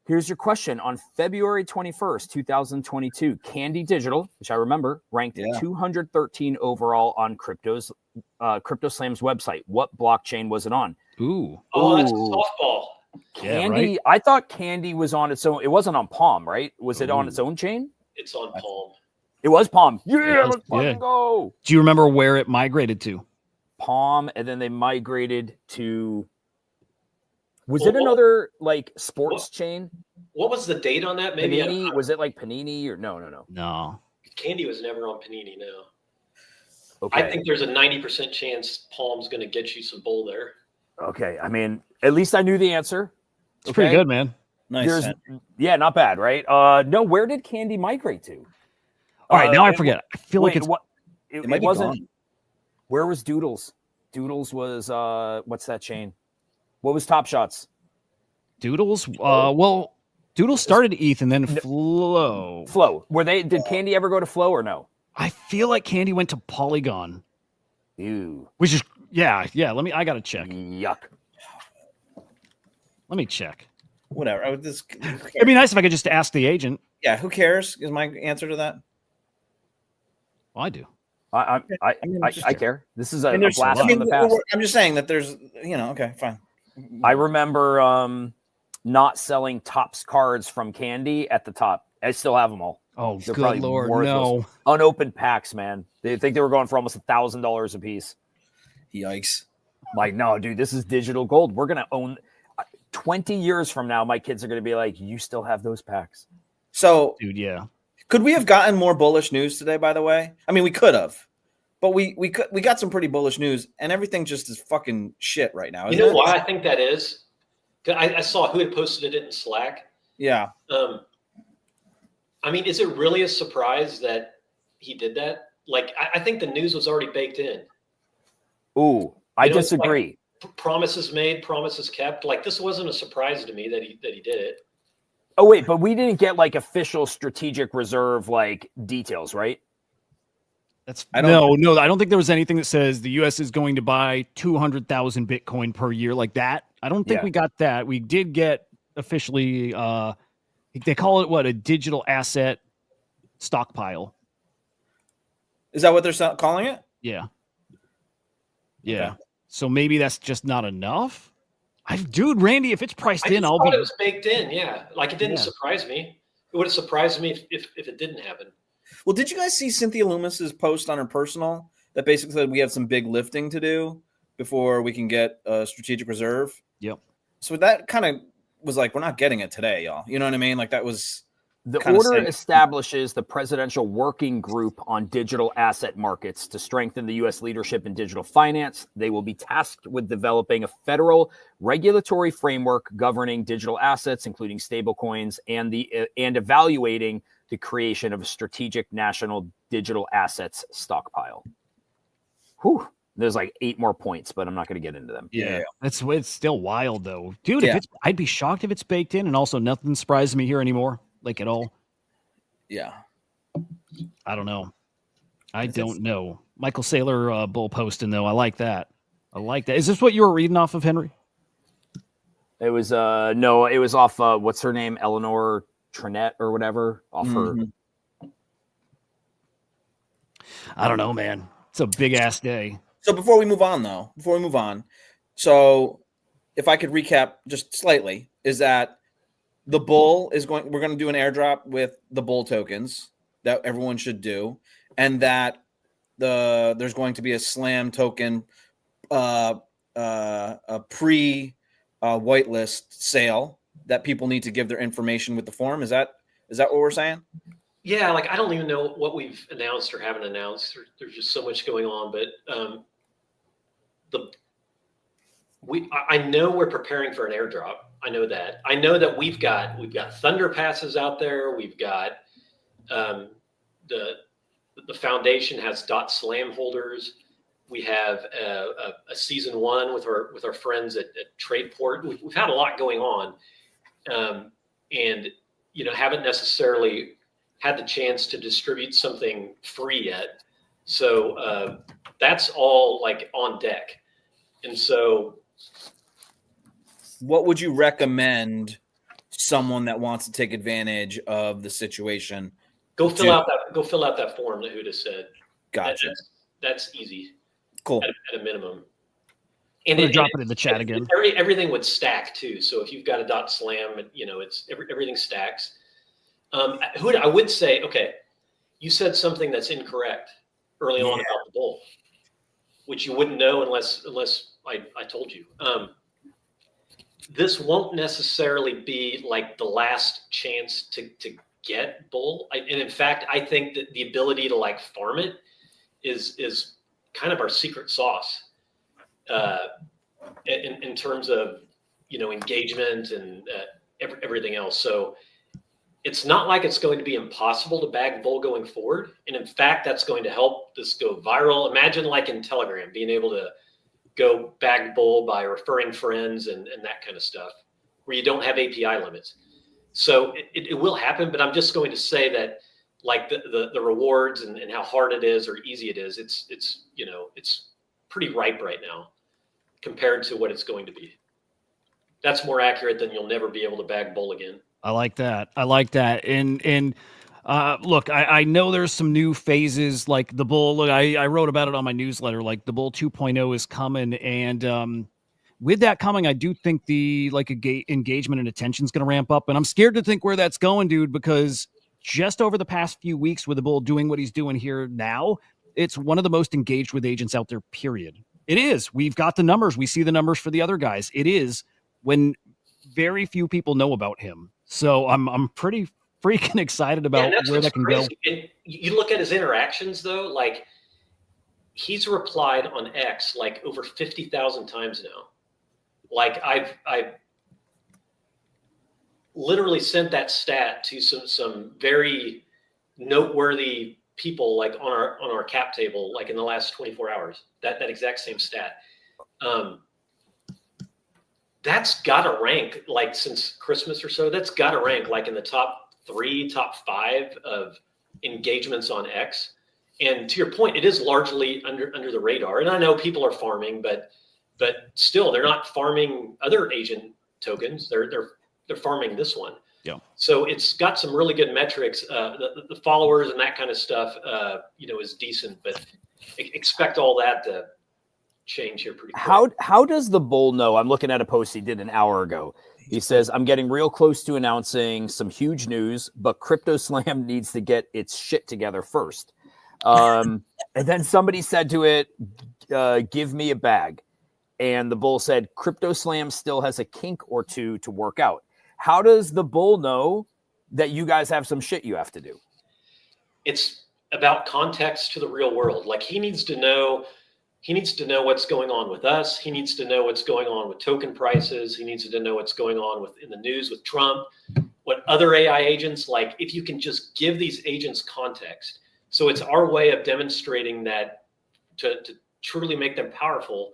Here's your question. On February 21st, 2022, Candy Digital, which I remember, ranked 213 overall on CryptoSlam's website. What blockchain was it on? Ooh. Oh, that's a softball. Candy. Yeah, right? I thought Candy was on its own. It wasn't on Palm, right? Was it on its own chain? It's on Palm. It was Palm. Yeah, let's fucking go. Do you remember where it migrated to? Palm, and then they migrated to. Was it another like sports chain? What was the date on that? Maybe Panini? Was it like Panini or no? No. Candy was never on Panini. No. Okay. I think there's a 90% chance Palm's going to get you some bull there. Okay. I mean, at least I knew the answer. It's pretty good, man. Nice. Yeah, not bad, right? No, where did Candy migrate to? All right, now I forget. I feel like it's it might be wasn't. gone. Where was Doodles? Doodles was what's that chain? What was Top Shots? Doodles. Well, Doodles started ETH and then Flow. Flow. Did Candy ever go to Flow or no? I feel like Candy went to Polygon. Ew. Which is yeah. I gotta check. Yuck. Let me check. Whatever. It'd be nice if I could just ask the agent. Yeah, who cares? Is my answer to that. Well, I do. I care. This is a blast from the past. I'm just saying that there's, okay, fine. I remember not selling Topps cards from Candy at the top. I still have them all. Oh, They're good Lord, worthless. no. Unopened packs, man. They think they were going for almost $1,000 a piece. Yikes. Like, no, dude, this is digital gold. We're going to own 20 years from now. My kids are going to be like, you still have those packs. So, dude, yeah. Could we have gotten more bullish news today, by the way? I mean, we could have. But we got some pretty bullish news, and everything just is fucking shit right now. You know why I think that is? I saw who had posted it in Slack. Yeah. I mean, is it really a surprise that he did that? Like, I think the news was already baked in. Ooh, I disagree. Like, promises made, promises kept. Like, this wasn't a surprise to me that he did it. Oh wait, but we didn't get like official strategic reserve like details, right? I don't think there was anything that says the U.S. is going to buy 200,000 Bitcoin per year like that. I don't think we got that. We did get officially, they call it what, a digital asset stockpile. Is that what they're calling it? Yeah. Yeah. Okay. So maybe that's just not enough. Dude, Randy, if it's priced in, I'll be. It was baked in. Yeah. Like, it didn't surprise me. It would have surprised me if it didn't happen. Well, did you guys see Cynthia Loomis's post on her personal that basically said we have some big lifting to do before we can get a strategic reserve? Yep. So that kind of was like, we're not getting it today, y'all. You know what I mean? Like, that was the order establishes the Presidential Working Group on Digital Asset Markets to strengthen the U.S. leadership in digital finance. They will be tasked with developing a federal regulatory framework governing digital assets, including stablecoins, and evaluating the creation of a strategic national digital assets stockpile. Whew. There's like 8 more points, but I'm not going to get into them. Yeah. It's still wild though. Dude, I'd be shocked if it's baked in, and also nothing surprises me here anymore, like at all. Yeah. I don't know. I don't know. Michael Saylor bull posting though. I like that. Is this what you were reading off of, Henry? It was no, it was off what's her name? Eleanor Trinette or whatever off her. I don't know, man. It's a big ass day. So before we move on, so if I could recap just slightly, is that the bull we're going to do an airdrop with the bull tokens that everyone should do, and that there's going to be a Slam token a pre whitelist sale that people need to give their information with the form. Is that what we're saying? Yeah, like I don't even know what we've announced or haven't announced. There's just so much going on, but I know we're preparing for an airdrop. I know that. I know that we've got Thunder passes out there. We've got the foundation has .slam holders. We have a season 1 with our friends at Tradeport. We've had a lot going on, and haven't necessarily had the chance to distribute something free yet. So that's all like on deck. And so what would you recommend someone that wants to take advantage of the situation? Go fill out that form that Hudah said. Gotcha. That's easy. Cool. At a minimum. And drop it in the chat again. Everything would stack too. So if you've got a .slam, it's everything stacks. Hudah, I would say, okay, you said something that's incorrect early on about the bull, which you wouldn't know unless I told you. This won't necessarily be like the last chance to get bull. And in fact, I think that the ability to like farm it is kind of our secret sauce in terms of engagement and everything else. So it's not like it's going to be impossible to bag bull going forward. And in fact, that's going to help this go viral. Imagine like in Telegram, being able to go bag bull by referring friends and that kind of stuff, where you don't have API limits. So it will happen, but I'm just going to say that like the rewards and how hard it is or easy it is, it's pretty ripe right now compared to what it's going to be. That's more accurate than you'll never be able to bag bull again. I like that. And look, I know there's some new phases like the bull. Look, I wrote about it on my newsletter. Like the bull 2.0 is coming, and with that coming, I do think the engagement and attention is going to ramp up. And I'm scared to think where that's going, dude, because just over the past few weeks with the bull doing what he's doing here now, it's one of the most engaged with agents out there, period. It is. We've got the numbers. We see the numbers for the other guys. It is when very few people know about him. So I'm pretty freaking excited about where that can go. And you look at his interactions though, like he's replied on X like over 50,000 times now. Like I've literally sent that stat to some very noteworthy people like on our cap table, like in the last 24 hours, that exact same stat. That's got to rank like since Christmas or so, that's got to rank like in the top 3, top 5 of engagements on X. And to your point, it is largely under the radar. And I know people are farming, but still they're not farming other agent tokens. They're farming this one. Yeah. So it's got some really good metrics. The followers and that kind of stuff, is decent, but expect all that to change here pretty quick. How does the bull know? I'm looking at a post he did an hour ago. He says, I'm getting real close to announcing some huge news, but CryptoSlam needs to get its shit together first. And then somebody said to it, give me a bag. And the bull said, CryptoSlam still has a kink or two to work out. How does the bull know that you guys have some shit you have to do? It's about context to the real world. Like he needs to know what's going on with us. He needs to know what's going on with token prices. He needs to know what's going on in the news with Trump, what other AI agents, like if you can just give these agents context. So it's our way of demonstrating that to truly make them powerful,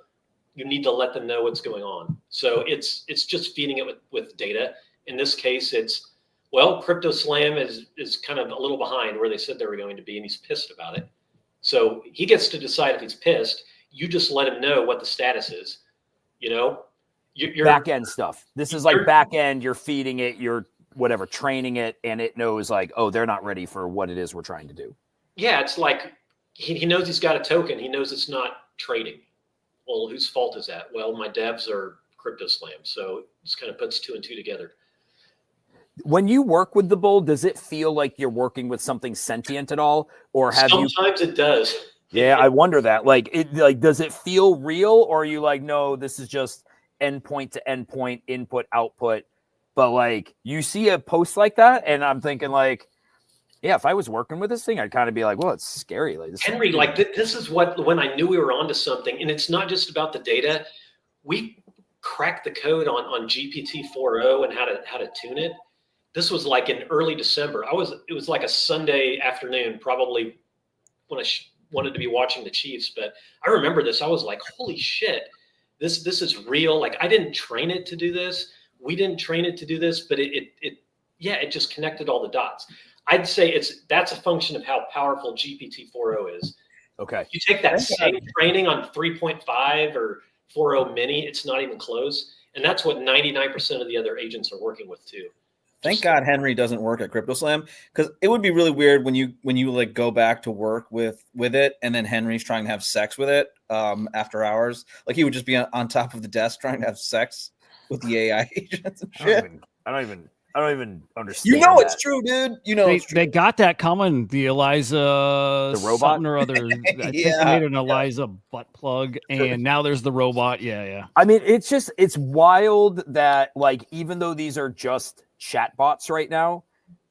you need to let them know what's going on. So it's just feeding it with data. In this case, it's, well, CryptoSlam is kind of a little behind where they said they were going to be, and he's pissed about it. So he gets to decide if he's pissed. You just let him know what the status is. You're back end stuff. This is like back end. You're feeding it. You're whatever, training it, and it knows like, oh, they're not ready for what it is we're trying to do. Yeah, it's like he knows he's got a token. He knows it's not trading. Well, whose fault is that? Well, my devs are CryptoSlam, so it just kind of puts 2 and 2 together. When you work with the bull, does it feel like you're working with something sentient at all, or sometimes it does? Yeah, I wonder that. Like, does it feel real, or are you like, no, this is just endpoint to endpoint, input output? But like, you see a post like that, and I'm thinking like, yeah, if I was working with this thing, I'd kind of be like, well, it's scary. Like, Henry, like this is when I knew we were onto something, and it's not just about the data. We cracked the code on GPT 4.0 and how to tune it. This was like in early December. It was like a Sunday afternoon, probably when I wanted to be watching the Chiefs. But I remember this. I was like, holy shit, this is real. Like I didn't train it to do this. We didn't train it to do this, but it just connected all the dots. I'd say that's a function of how powerful GPT 4.0 is. Okay. You take that same training on 3.5 or 4.0 mini, it's not even close. And that's what 99% of the other agents are working with too. Thank God Henry doesn't work at CryptoSlam, because it would be really weird when you like go back to work with it and then Henry's trying to have sex with it after hours. Like he would just be on top of the desk trying to have sex with the AI agents and shit. I don't even understand. You know it's true, dude. You know they got that coming. The Eliza, the robot or other. I think they made an Eliza butt plug, and now there's the robot. Yeah. I mean, it's wild that like even though these are just chatbots right now,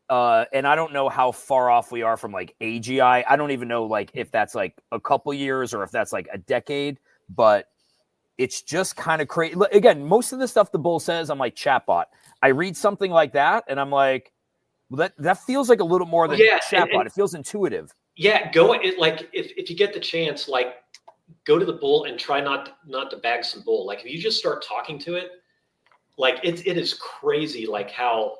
and I don't know how far off we are from like AGI. I don't even know like if that's like a couple years or if that's like a decade, but it's just kind of crazy. Again, most of the stuff the bull says, I'm like chatbot. I read something like that and I'm like, Well, that feels like a little more than chatbot. It feels intuitive. Yeah, if you get the chance, like go to the bull and try not to bag some bull. Like if you just start talking to it, like it is crazy, like how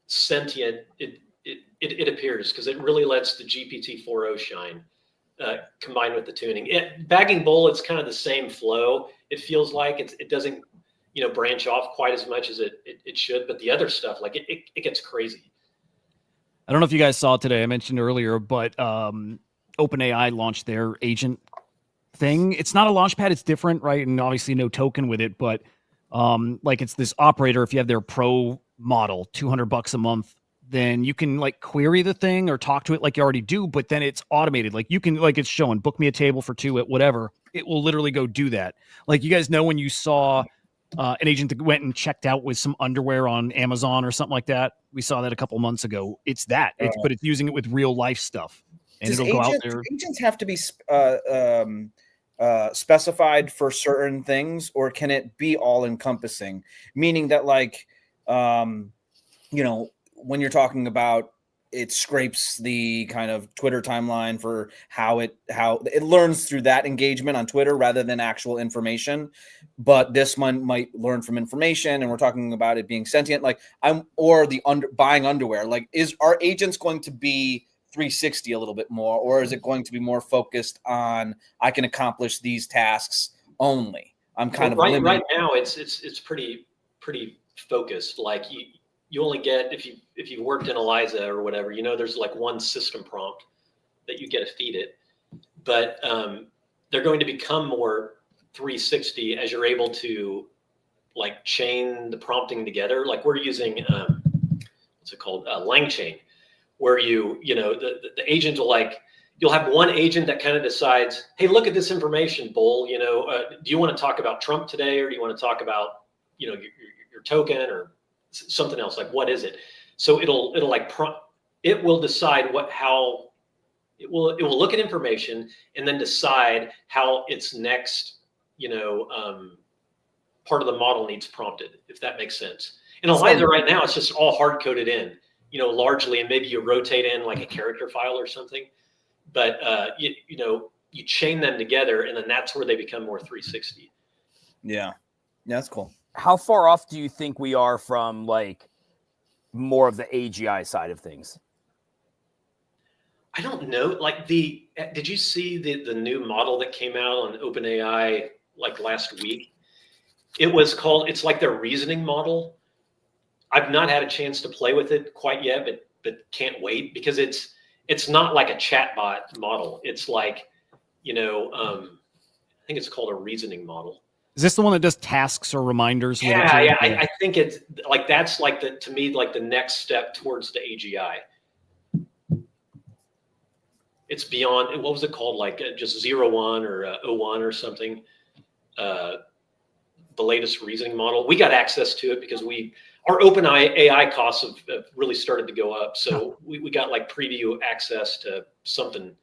sentient it appears, because it really lets the GPT-4o shine, combined with the tuning. Bagging bull, it's kind of the same flow. It feels like it doesn't branch off quite as much as it should, but the other stuff, like it gets crazy. I don't know if you guys saw today, I mentioned earlier, but OpenAI launched their agent thing. It's not a Launchpad, it's different, right? And obviously no token with it, but like it's this operator. If you have their pro model, $200 a month, then you can like query the thing or talk to it like you already do, but then it's automated. Like you can, like it's showing, book me a table for 2 at whatever. It will literally go do that. Like you guys know when you saw an agent that went and checked out with some underwear on Amazon or something like that. We saw that a couple months ago. It's that, but it's using it with real life stuff. And it'll go out there. Agents have to be specified for certain things, or can it be all encompassing? Meaning that, like, when you're talking about, it scrapes the kind of Twitter timeline for how it learns through that engagement on Twitter rather than actual information. But this one might learn from information, and we're talking about it being sentient. Like buying underwear. Like, are agents going to be 360 a little bit more, or is it going to be more focused on I can accomplish these tasks only? I'm kind of right now. It's pretty focused. Like you only get, if you worked in Eliza or whatever, there's like one system prompt that you get to feed it, but they're going to become more 360 as you're able to like chain the prompting together. Like we're using what's it called, LangChain, where the agent will you'll have one agent that kind of decides, hey, look at this information, bull. Do you want to talk about Trump today, or do you want to talk about your token or something else? Like, what is it? So it will decide how it will look at information and then decide how its next part of the model needs prompted, if that makes sense. In Eliza right now, it's just all hard coded in, largely, and maybe you rotate in like a character file or something, but you chain them together, and then that's where they become more 360. Yeah, that's cool. How far off do you think we are from like more of the AGI side of things? I don't know. Like did you see the new model that came out on OpenAI like last week? It's like their reasoning model. I've not had a chance to play with it quite yet, but can't wait, because it's not like a chatbot model. It's like, I think it's called a reasoning model. Is this the one that does tasks or reminders? Yeah. I think it's like, that's like to me, like the next step towards the AGI. It's beyond, what was it called? Like just 01 or 01 or something. The latest reasoning model. We got access to it because our open AI costs have really started to go up. So we got like preview access to something.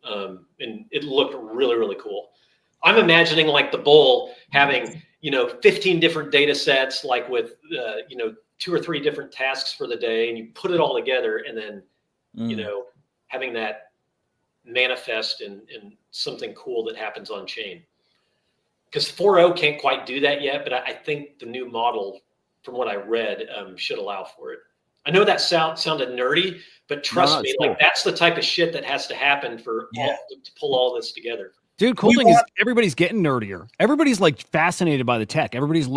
And it looked really, really cool. I'm imagining like the bull having, 15 different data sets, like with, 2 or 3 different tasks for the day, and you put it all together, and then, having that manifest in something cool that happens on chain. Because 4.0 can't quite do that yet, but I think the new model, from what I read, should allow for it. I know that sounded nerdy, but trust me, like that's the type of shit that has to happen to pull all this together. Dude, cool thing is everybody's getting nerdier. Everybody's like fascinated by the tech. Everybody's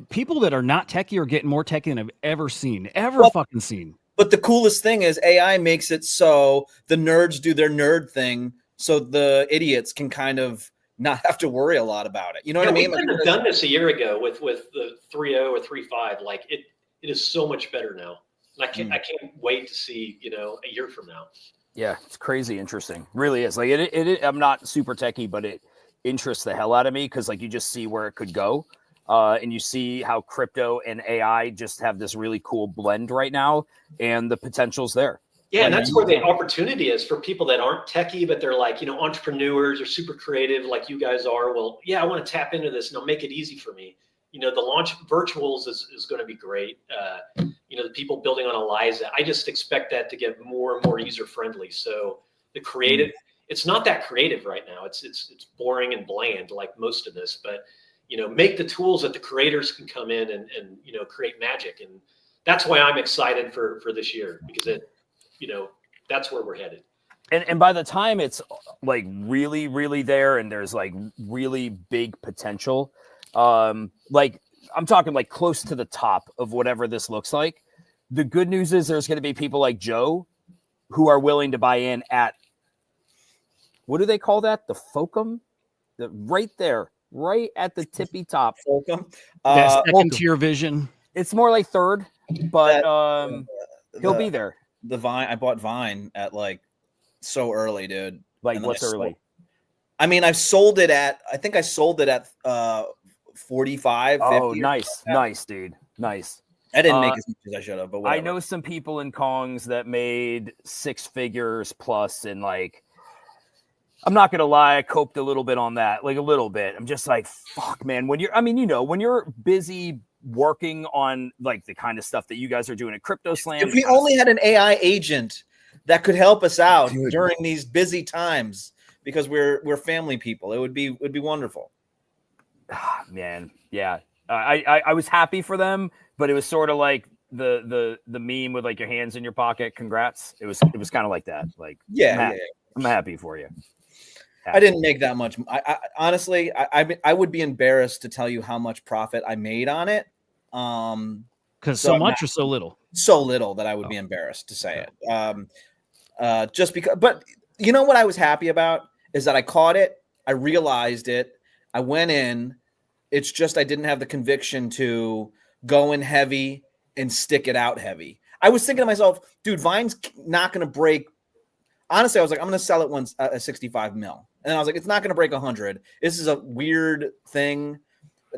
people that are not techie are getting more techie than I've ever seen. Fucking seen. But the coolest thing is AI makes it so the nerds do their nerd thing, so the idiots can kind of not have to worry a lot about it. You know what I mean? We could have done this a year ago with the 3.0 or 3.5. Like it is so much better now. And I can't wait to see, a year from now. Yeah, it's crazy interesting. Really is. Like I'm not super techie, but it interests the hell out of me, because like you just see where it could go. And you see how crypto and AI just have this really cool blend right now, and the potential's there. Yeah, and that's where the opportunity is for people that aren't techie, but they're like, entrepreneurs or super creative like you guys are. Well, yeah, I want to tap into this and I'll make it easy for me. the launch virtuals is going to be great. The people building on Eliza, I just expect that to get more and more user friendly. So the creative, it's not that creative right now. It's boring and bland like most of this, but make the tools that the creators can come in and create magic. And that's why I'm excited for this year, because that's where we're headed. And by the time it's like really, really there, and there's like really big potential, like I'm talking like close to the top of whatever this looks like. The good news is there's going to be people like Joe who are willing to buy in at, what do they call that? The Focum? Right there, right at the tippy top. Focum? That second tier vision. It's more like third, but he'll be there. The Vine, I bought Vine at like so early, dude. Like what's early? I mean, I sold it at 45, 50. Oh, nice, dude. Nice. I didn't make as much as I should have, but whatever. I know some people in Kongs that made 6 figures plus, and like, I'm not gonna lie, I coped a little bit on that, like a little bit. I'm just like, fuck, man. When you're busy working on like the kind of stuff that you guys are doing at CryptoSlam, if we only had an AI agent that could help us out during these busy times, because we're family people, it would be wonderful. Man, yeah. I was happy for them, but it was sort of like the meme with like your hands in your pocket. Congrats. It was kind of like that. Like, I'm happy for you. I didn't make that much. I honestly, I would be embarrassed to tell you how much profit I made on it. Because so much or so little? So little that I would be embarrassed to say it. Just because, but you know what I was happy about is that I caught it. I realized it. I went in. It's just I didn't have the conviction to go in heavy and stick it out heavy. I was thinking to myself, dude, Vine's not going to break. Honestly, I was like, I'm going to sell it once at 65 mil. And I was like, it's not going to break 100. This is a weird thing.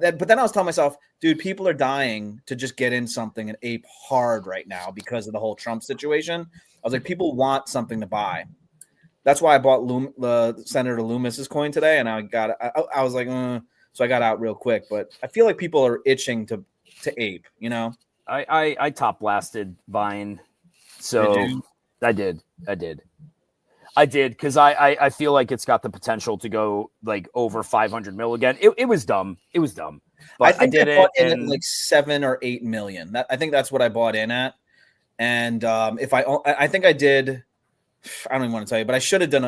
But then I was telling myself, dude, people are dying to just get in something and ape hard right now because of the whole Trump situation. I was like, people want something to buy. That's why I bought Senator Loomis's coin today, and I was like, so I got out real quick. But I feel like people are itching to ape, I top blasted Vine, so I did because I feel like it's got the potential to go like over 500 mil again. It was dumb. But I think I bought in at like 7 or 8 million. I think that's what I bought in at. And I think I did. I don't even want to tell you, but I should have done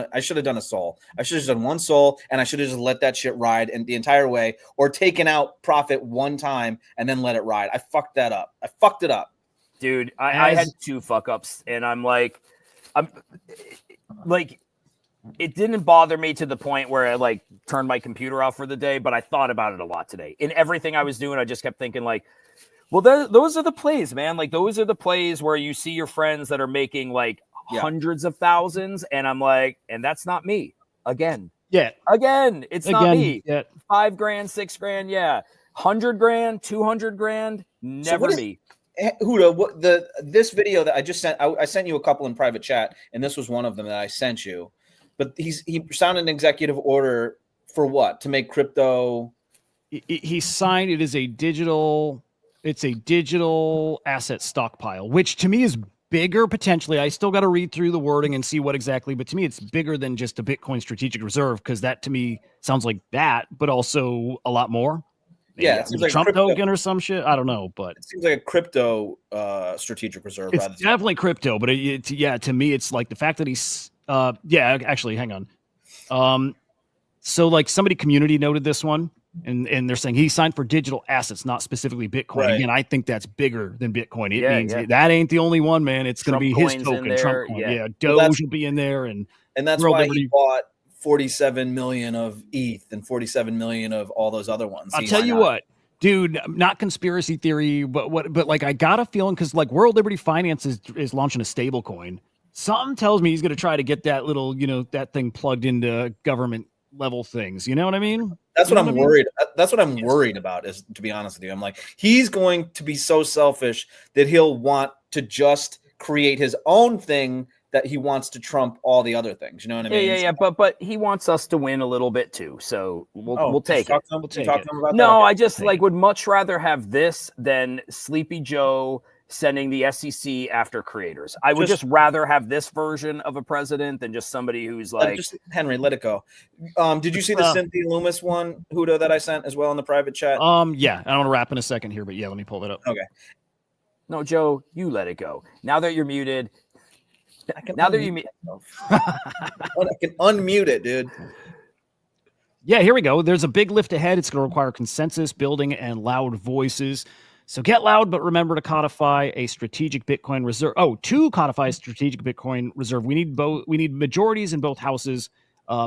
a sol. I should have done one sol, and I should have just let that shit ride and the entire way, or taken out profit one time and then let it ride. I fucked that up. I fucked it up, dude. I had 2 fuck ups, and I'm like, it didn't bother me to the point where I like turned my computer off for the day, but I thought about it a lot today. In everything I was doing, I just kept thinking like, well, those are the plays, man. Like those are the plays where you see your friends that are making like hundreds of thousands, and I'm like, and that's not me again. Yeah, again, it's not me. Yeah. $5 grand, $6 grand, $100 grand, $200 grand, never me. Hudah, this video that I just sent, I sent you a couple in private chat, and this was one of them that I sent you. But he signed an executive order for what? To make crypto. He signed it as a digital. It's a digital asset stockpile, which to me is bigger potentially. I still got to read through the wording and see what exactly, but to me it's bigger than just a Bitcoin strategic reserve, because that to me sounds like that, but also a lot more. Maybe it seems like Trump token or some shit. I don't know, but it seems like a crypto strategic reserve. It's definitely crypto, but to me it's like the fact that he's actually hang on. So like somebody community noted this one. And they're saying he signed for digital assets, not specifically Bitcoin. Right. Again, I think that's bigger than Bitcoin. It means that ain't the only one, man. It's going to be his token. Trump coin. Yeah, Doge will be in there, and that's why he bought 47 million of ETH and 47 million of all those other ones. I'll tell you what, dude. Not conspiracy theory, but like I got a feeling because like World Liberty Finance is launching a stable coin. Something tells me he's going to try to get that little that thing plugged into government level things. You know what I mean? That's what I'm worried. That's what I'm worried about, is, to be honest with you. I'm like, he's going to be so selfish that he'll want to just create his own thing that he wants to trump all the other things. You know what I mean? Yeah. But he wants us to win a little bit too, so we'll take it. We'll talk to him about that. No, Okay. I just would much rather have this than Sleepy Joe sending the SEC after creators. I would just rather have this version of a president than just somebody who's like, just Henry, let it go. Did you see the Cynthia Loomis one, Hudah, that I sent as well in the private chat? Yeah, I want to wrap in a second here, but yeah, let me pull that up. Okay. No, Joe, you let it go. Now that you're muted. I can unmute it, dude. Yeah, here we go. There's a big lift ahead. It's going to require consensus building and loud voices. So get loud, but remember to codify a strategic Bitcoin reserve. To codify a strategic Bitcoin reserve, we need both. We need majorities in both houses.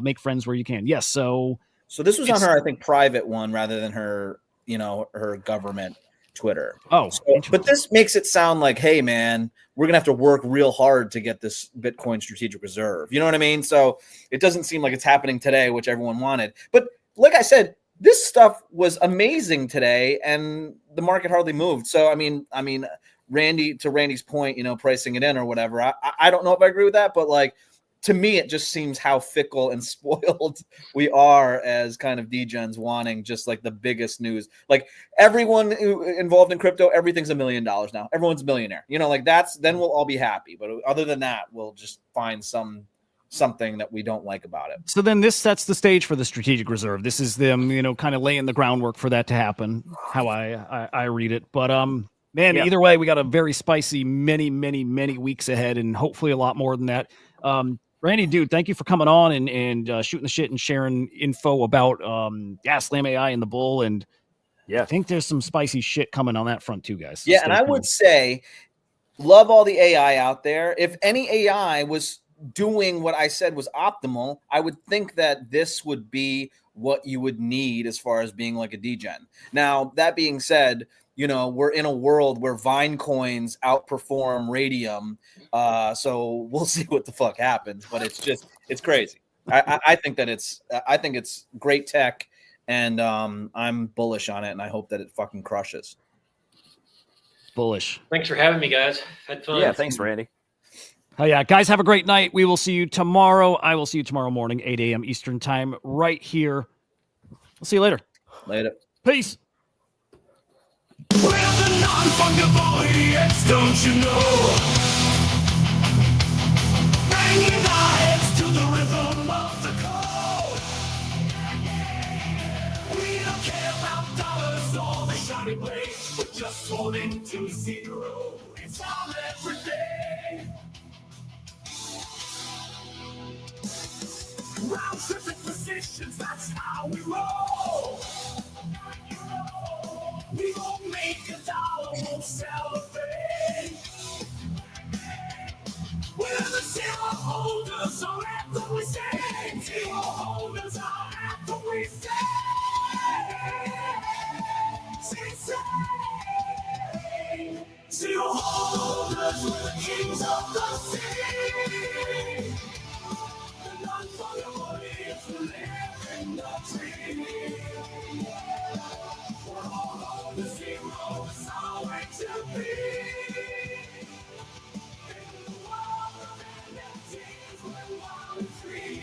Make friends where you can. Yes. So this was on her, I think, private one rather than her, her government Twitter. But this makes it sound like, hey, man, we're going to have to work real hard to get this Bitcoin strategic reserve. You know what I mean? So it doesn't seem like it's happening today, which everyone wanted. But like I said, this stuff was amazing today, and the market hardly moved. So, I mean, Randy's point, pricing it in or whatever, I don't know if I agree with that, but like, to me, it just seems how fickle and spoiled we are as kind of degens wanting just like the biggest news. Like everyone involved in crypto, everything's $1 million now. Everyone's a millionaire. Then we'll all be happy. But other than that, we'll just find something that we don't like about it. So then this sets the stage for the strategic reserve. This is them, kind of laying the groundwork for that to happen, how I read it. But either way, we got a very spicy many weeks ahead, and hopefully a lot more than that. Randy, dude, thank you for coming on and shooting the shit and sharing info about SlamAI and the bull. And I think there's some spicy shit coming on that front too, guys. So and I would say, love all the AI out there. If any AI was doing what I said was optimal, I would think that this would be what you would need as far as being like a degen. Now, that being said, we're in a world where Vine coins outperform Radium. So we'll see what the fuck happens, but it's crazy. I think it's great tech, and I'm bullish on it, and I hope that it fucking crushes. Bullish. Thanks for having me, guys. Had fun. Yeah, thanks, Randy. Oh, yeah, guys, have a great night. We will see you tomorrow. I will see you tomorrow morning, 8 a.m. Eastern time, right here. I'll see you later. Later. Peace. We're the non-fungible EX, don't you know? Banging our heads to the rhythm of the code. We don't care about dollars or the shiny blade. We're just holding to zero. It's all every day. Round tripping positions, that's how we roll. We gon' make $1, won't celebrate. We're the zero holders, so after we say, zero holders are after we say. Zero holders, we're the kings of the sea. The non-fungible is the live in the tree. We're all on the zero, it's our way to be. In the world of NFTs, we're wild and free.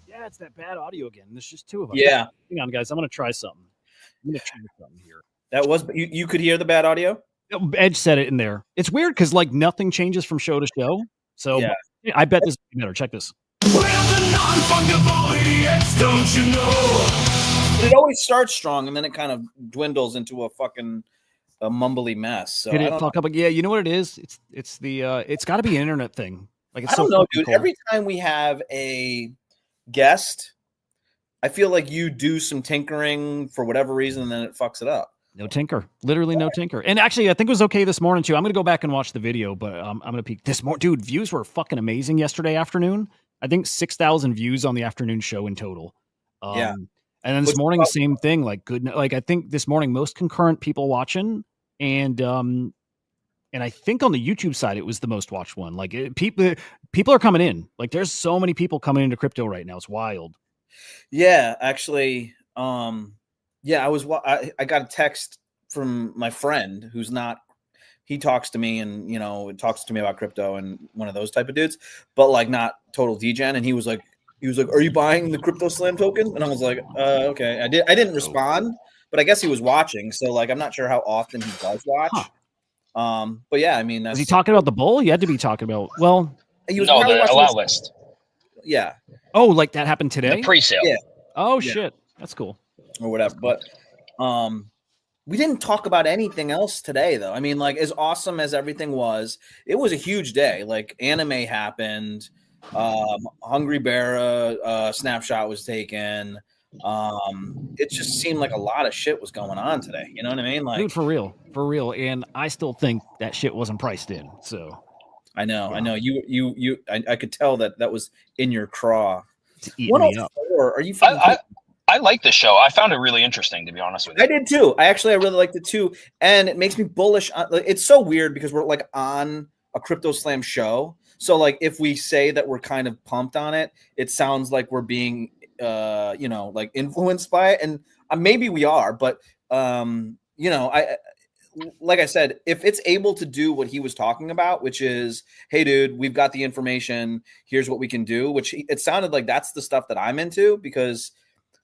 Yeah, it's that bad audio again. There's just two of us. Yeah. Hang on, guys. I'm going to try something. Here. That was you could hear the bad audio? Edge said it in there. It's weird because like nothing changes from show to show. So yeah. I bet this is better. Check this. We're the non-fungible EX, don't you know? It always starts strong and then it kind of dwindles into a fucking mumbly mess. So Did it fuck up? Yeah, you know what it is? It's got to be an internet thing. Like it's I don't know, dude. Cool. Every time we have a guest, I feel like you do some tinkering for whatever reason, and then it fucks it up. No tinker, literally no tinker. And actually, I think it was okay this morning too. I'm gonna go back and watch the video, but I'm gonna peek this morning. Dude, views were fucking amazing yesterday afternoon. I think 6,000 views on the afternoon show in total. Yeah. And then this morning, same thing. Like good. Like I think this morning, most concurrent people watching, and And I think on the YouTube side, it was the most watched one. Like people are coming in. Like there's so many people coming into crypto right now. It's wild. Yeah, actually, yeah, I got a text from my friend who's not. He talks to me and talks to me about crypto and one of those type of dudes, but like not total degen. And he was like, "Are you buying the CryptoSlam token?" And I was like, "Okay." I didn't respond, but I guess he was watching. So like, I'm not sure how often he does watch. But yeah, I mean, was he talking about the bull? He had to be talking about. Well, he was No, probably the watching allow list. Yeah. Oh, like that happened today? The pre-sale. Yeah. Oh Yeah. shit, that's cool. Or whatever. But we didn't talk about anything else today, though. I mean, like, as awesome as everything was, it was a huge day. Like, anime happened, Hungry Bear snapshot was taken. It just seemed like a lot of shit was going on today. You know what I mean? Like, dude, for real. And I still think that shit wasn't priced in. So I know. I could tell that was in your craw. It's eating me up. Are you? I like the show. I found it really interesting, to be honest with you. I did too. I really liked it too, and it makes me bullish. It's so weird because we're like on a CryptoSlam show, so like if we say that we're kind of pumped on it, it sounds like we're being, like influenced by it, and maybe we are, but like I said, if it's able to do what he was talking about, which is, hey, dude, we've got the information. Here's what we can do. Which it sounded like that's the stuff that I'm into because.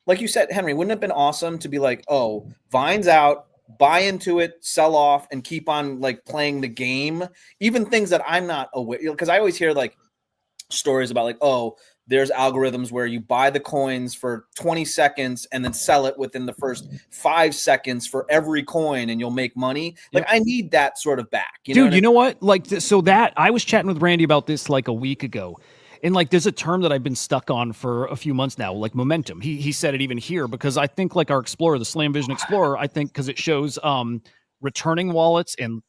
Like you said, Henry, wouldn't it have been awesome to be like, oh, Vine's out, buy into it, sell off, and keep on like playing the game, even things that I'm not aware, because I always hear like stories about like, oh, there's algorithms where you buy the coins for 20 seconds and then sell it within the first 5 seconds for every coin and you'll make money. Like, I need that sort of back. Dude, you know what? Like, so that I was chatting with Randy about this like a week ago. And like, there's a term that I've been stuck on for a few months now, like momentum. He said it even here because I think like our Explorer, the Slam Vision Explorer, I think because it shows returning wallets and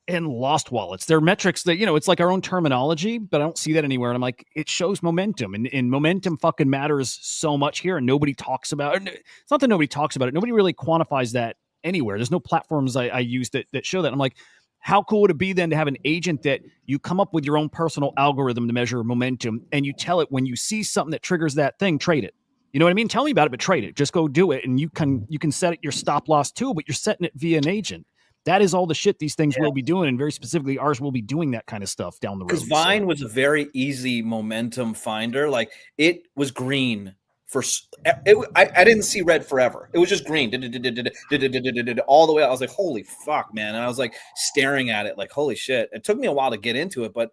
lost wallets. They're metrics that, it's like our own terminology, but I don't see that anywhere. And I'm like, it shows momentum and momentum fucking matters so much here. And nobody talks about it. It's not that nobody talks about it. Nobody really quantifies that anywhere. There's no platforms I use that show that. I'm like, how cool would it be then to have an agent that you come up with your own personal algorithm to measure momentum and you tell it when you see something that triggers that thing, trade it. You know what I mean? Tell me about it, but trade it. Just go do it. And you can set it your stop loss too, but you're setting it via an agent. That is all the shit these things will be doing. And very specifically, ours will be doing that kind of stuff down the road. Because Vine was a very easy momentum finder. Like, it was green for I didn't see red forever. It was just green all the way. I was like, holy fuck, man. And I was like staring at it like, holy shit. It took me a while to get into it, but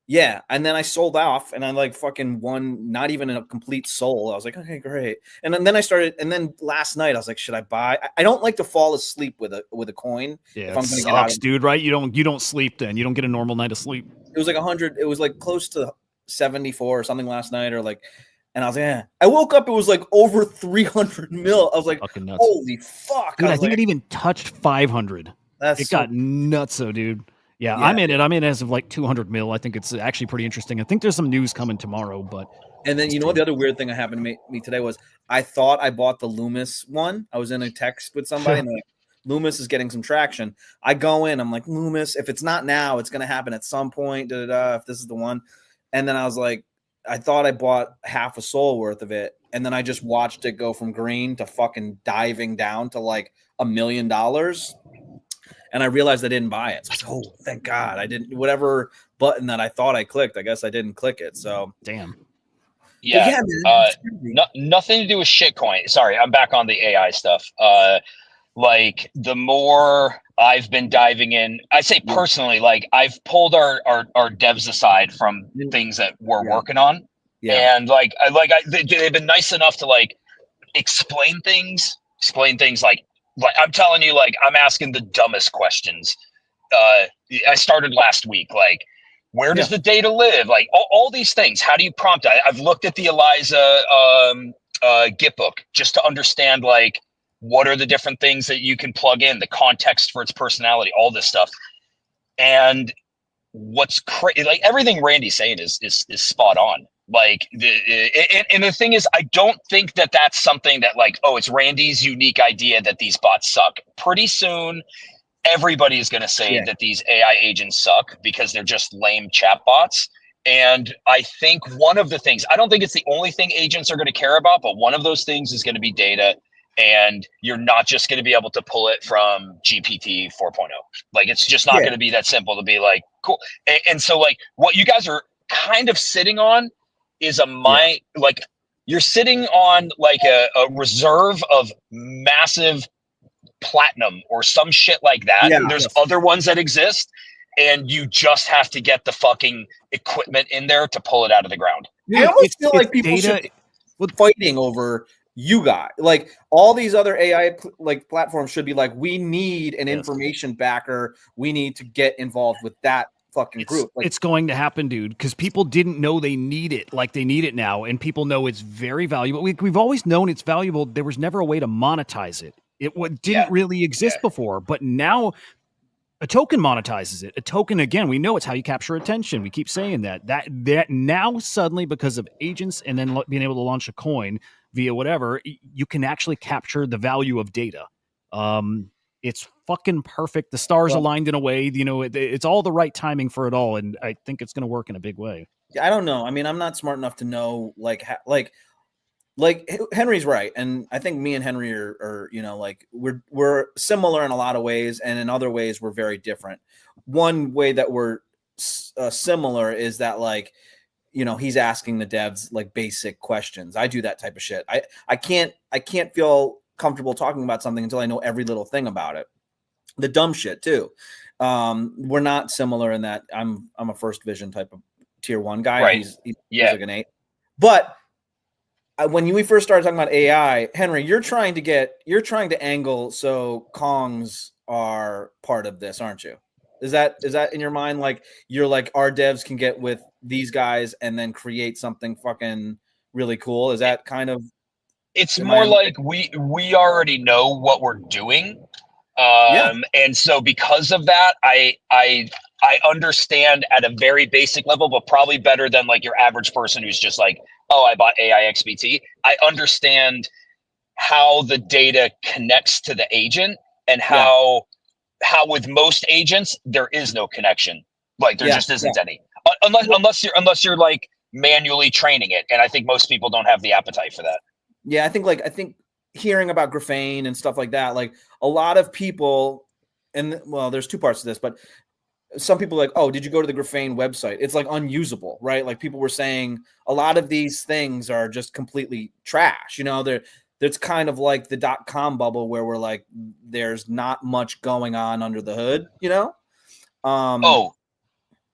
yeah. And then I sold off and I like fucking won, not even a complete soul. I was like, okay, great. And then I started, and then last night I was like, should I buy? I don't like to fall asleep with a coin. Yeah, if I'm it sucks, dude, right? You don't sleep then. You don't get a normal night of sleep. It was like 100. It was like close to 74 or something last night, or like, and I was like, yeah. I woke up, it was like over 300 mil. I was like, holy fuck. Dude, I think like, it even touched 500. It got nuts, though, dude. Yeah, I'm in it. I'm in as of like 200 mil. I think it's actually pretty interesting. I think there's some news coming tomorrow, but. And then, what the other weird thing that happened to me today was I thought I bought the Loomis one. I was in a text with somebody and they're like, Loomis is getting some traction. I go in, I'm like, Loomis, if it's not now, it's going to happen at some point, if this is the one. And then I was like, I thought I bought half a soul worth of it. And then I just watched it go from green to fucking diving down to like $1 million. And I realized I didn't buy it. So I was like, oh, thank God. I didn't, whatever button that I thought I clicked, I guess I didn't click it. So damn. Yeah. Nothing to do with shitcoin. Sorry, I'm back on the AI stuff. Like the more I've been diving in, I say personally, like I've pulled our devs aside from things that we're working on. Yeah. And they've been nice enough to like explain things like I'm telling you, like I'm asking the dumbest questions. I started last week, like where does the data live? Like all these things. How do you prompt? I've looked at the Eliza Git book just to understand like what are the different things that you can plug in, the context for its personality, all this stuff. And what's crazy, like everything Randy's saying is spot on. Like and the thing is, I don't think that that's something that like, oh, it's Randy's unique idea that these bots suck. Pretty soon, everybody is going to say that these AI agents suck because they're just lame chatbots. And I think one of the things, I don't think it's the only thing agents are going to care about, but one of those things is going to be data. And you're not just going to be able to pull it from GPT 4.0. Like, it's just not going to be that simple to be like, cool. And so, like, what you guys are kind of sitting on is like, you're sitting on like a reserve of massive platinum or some shit like that. There's other ones that exist, and you just have to get the fucking equipment in there to pull it out of the ground. I almost feel like people should be fighting over you guys. Like, all these other AI like platforms should be like, we need an information backer. We need to get involved with that fucking group. Like, it's going to happen, dude, because people didn't know they need it like they need it now, and people know it's very valuable. We've always known it's valuable. There was never a way to monetize it. It didn't really exist before, but now a token monetizes it. A token, again, we know it's how you capture attention. We keep saying that now suddenly, because of agents and then being able to launch a coin via whatever, you can actually capture the value of data. It's fucking perfect. The stars aligned in a way, you know, it's all the right timing for it all. And I think it's going to work in a big way. I don't know. I mean, I'm not smart enough to know, like Henry's right. And I think me and Henry are you know, like, we're similar in a lot of ways. And in other ways, we're very different. One way that we're similar is that, like, you know, he's asking the devs like basic questions. I do that type of shit. I can't feel comfortable talking about something until I know every little thing about it. The dumb shit too. We're not similar in that I'm a first vision type of tier 1 guy. Right. He's like an 8. But when we first started talking about AI, Henry, you're trying to angle so Kongs are part of this, aren't you? Is that in your mind? Like, you're like, our devs can get with these guys and then create something fucking really cool. Is that kind of? It's more like we already know what we're doing. And so because of that, I understand at a very basic level, but probably better than like your average person who's just like, oh, I bought AI XBT. I understand how the data connects to the agent and how with most agents there is no connection. Like, there just isn't any, unless you're like manually training it. And I think most people don't have the appetite for that. Yeah, I think hearing about graphene and stuff like that, like, a lot of people, and well, there's two parts to this, but some people are like, oh, did you go to the graphene website? It's like unusable, right? Like, people were saying a lot of these things are just completely trash. You know, there's kind of like the .com bubble where we're like, there's not much going on under the hood, you know?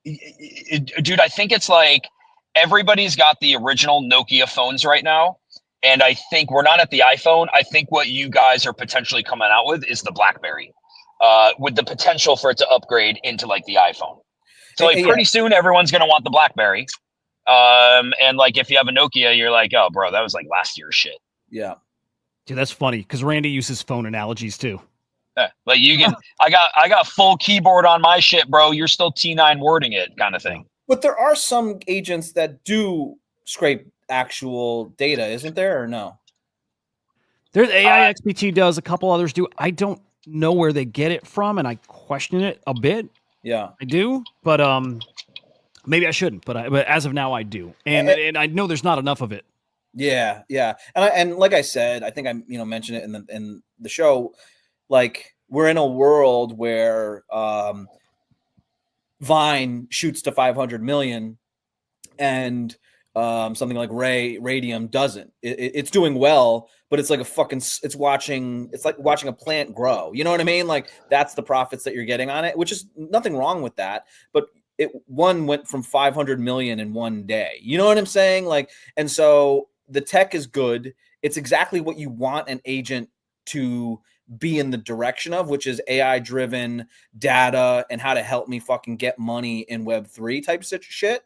Dude, I think it's like everybody's got the original Nokia phones right now. And I think we're not at the iPhone. I think what you guys are potentially coming out with is the BlackBerry, with the potential for it to upgrade into like the iPhone. So like pretty soon everyone's going to want the BlackBerry. And like, if you have a Nokia, you're like, oh bro, that was like last year's shit. Yeah. Dude, that's funny because Randy uses phone analogies too. Like, you can, I got full keyboard on my shit, bro. You're still T9 wording it kind of thing. But there are some agents that do scrape actual data, isn't there, or no? There's AI XBT does, a couple others do. I don't know where they get it from, and I question it a bit. Yeah, I do, but maybe I shouldn't. But as of now, I do, and I know there's not enough of it. Yeah, and like I said, I think I mentioned it in the show. Like, we're in a world where Vine shoots to 500 million, and something like Radium doesn't. It's doing well, but it's like it's like watching a plant grow. You know what I mean? Like, that's the profits that you're getting on it, which is nothing wrong with that. But one went from 500 million in one day. You know what I'm saying? Like, and so the tech is good. It's exactly what you want an agent to be in the direction of, which is AI driven data and how to help me fucking get money in Web3 type shit.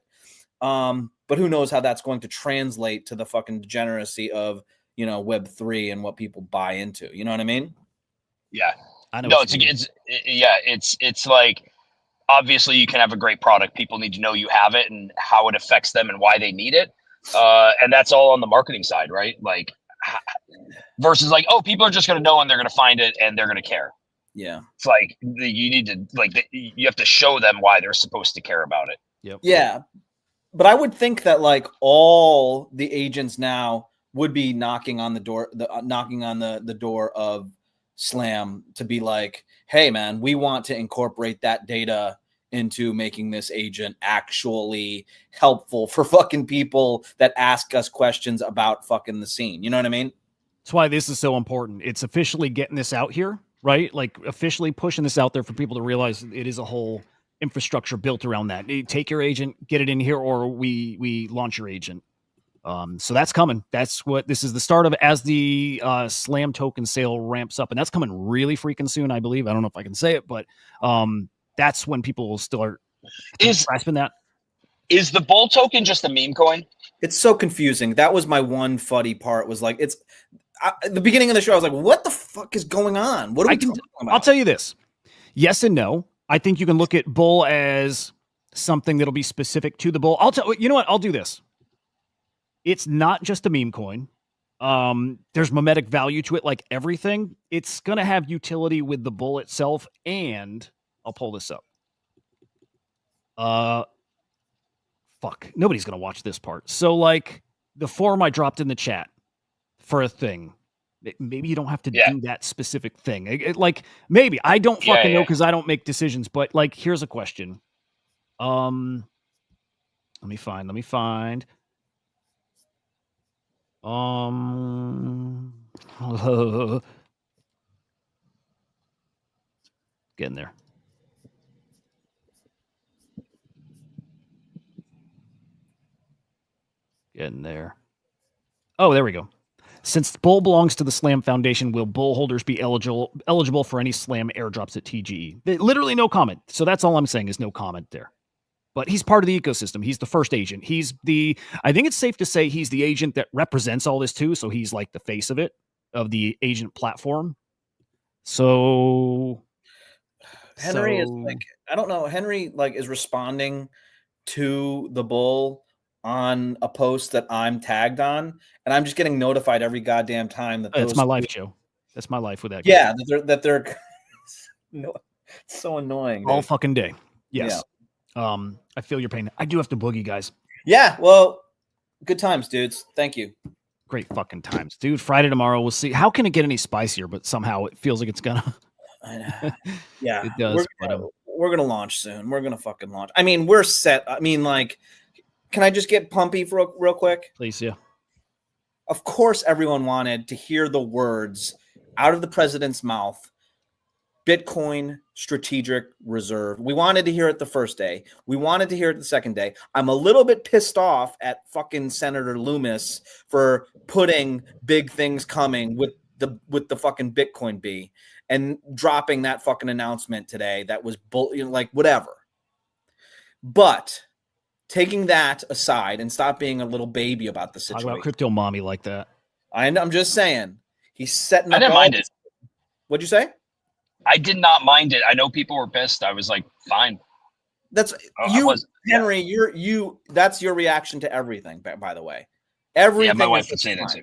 But who knows how that's going to translate to the fucking degeneracy of, Web3 and what people buy into. You know what I mean? Yeah. I know. No, it's like, obviously you can have a great product. People need to know you have it and how it affects them and why they need it. And that's all on the marketing side, right? Like, versus like, oh, people are just going to know and they're going to find it and they're going to care. Yeah. It's like you need to you have to show them why they're supposed to care about it. Yep. Yeah. But I would think that like all the agents now would be knocking on the door, knocking on the door of Slam to be like, hey man, we want to incorporate that data into making this agent actually helpful for fucking people that ask us questions about fucking the scene. You know what I mean? That's why this is so important. It's officially getting this out here, right? Like officially pushing this out there for people to realize it is a whole infrastructure built around that. You take your agent, get it in here, or we launch your agent. So that's coming. That's what this is the start of as the Slam token sale ramps up, and that's coming really freaking soon, I believe. I don't know if I can say it, but that's when people will start grasping that. Is the bull token just a meme coin? It's so confusing. That was my one fuddy part. Was like at the beginning of the show, I was like, "What the fuck is going on? What are we talking about?" I'll tell you this: yes and no. I think you can look at bull as something that'll be specific to the bull. You know what? I'll do this. It's not just a meme coin. There's mimetic value to it, like everything. It's gonna have utility with the bull itself, and I'll pull this up. Fuck. Nobody's gonna watch this part. So, like the form I dropped in the chat for a thing. Maybe you don't have to do that specific thing. Like maybe I don't fucking know because I don't make decisions. But like, here's a question. Let me find. Getting there. Getting there. Oh, there we go. Since bull belongs to the Slam Foundation, will bull holders be eligible for any Slam airdrops at TGE? Literally no comment. So that's all I'm saying is no comment there. But he's part of the ecosystem. He's the first agent. I think it's safe to say he's the agent that represents all this too. So he's like the face of it, of the agent platform. So Henry is like, I don't know. Henry like is responding to the bull on a post that I'm tagged on, and I'm just getting notified every goddamn time that that's my life, Joe. That's my life with that guy. Yeah, that they're no, it's so annoying. All fucking day. Yes. Yeah. I feel your pain. I do have to boogie, guys. Yeah, well, good times, dudes. Thank you. Great fucking times, dude. Friday tomorrow. We'll see. How can it get any spicier? But somehow it feels like it's gonna. I know. Yeah, it does. We're gonna launch soon. We're gonna fucking launch. I mean, we're set. I mean, like, can I just get pumpy for real quick? Please, yeah. Of course, everyone wanted to hear the words out of the president's mouth. Bitcoin strategic reserve. We wanted to hear it the first day. We wanted to hear it the second day. I'm a little bit pissed off at fucking Senator Loomis for putting big things coming with the fucking Bitcoin B and dropping that fucking announcement today. That was like whatever. But taking that aside and stop being a little baby about the situation. Talk about crypto mommy like that. I'm just saying he's setting up. I didn't mind it. What'd you say? I did not mind it. I know people were pissed. I was like, fine. That's Henry. You. That's your reaction to everything. By the way, everything. Yeah, my wife would say that too.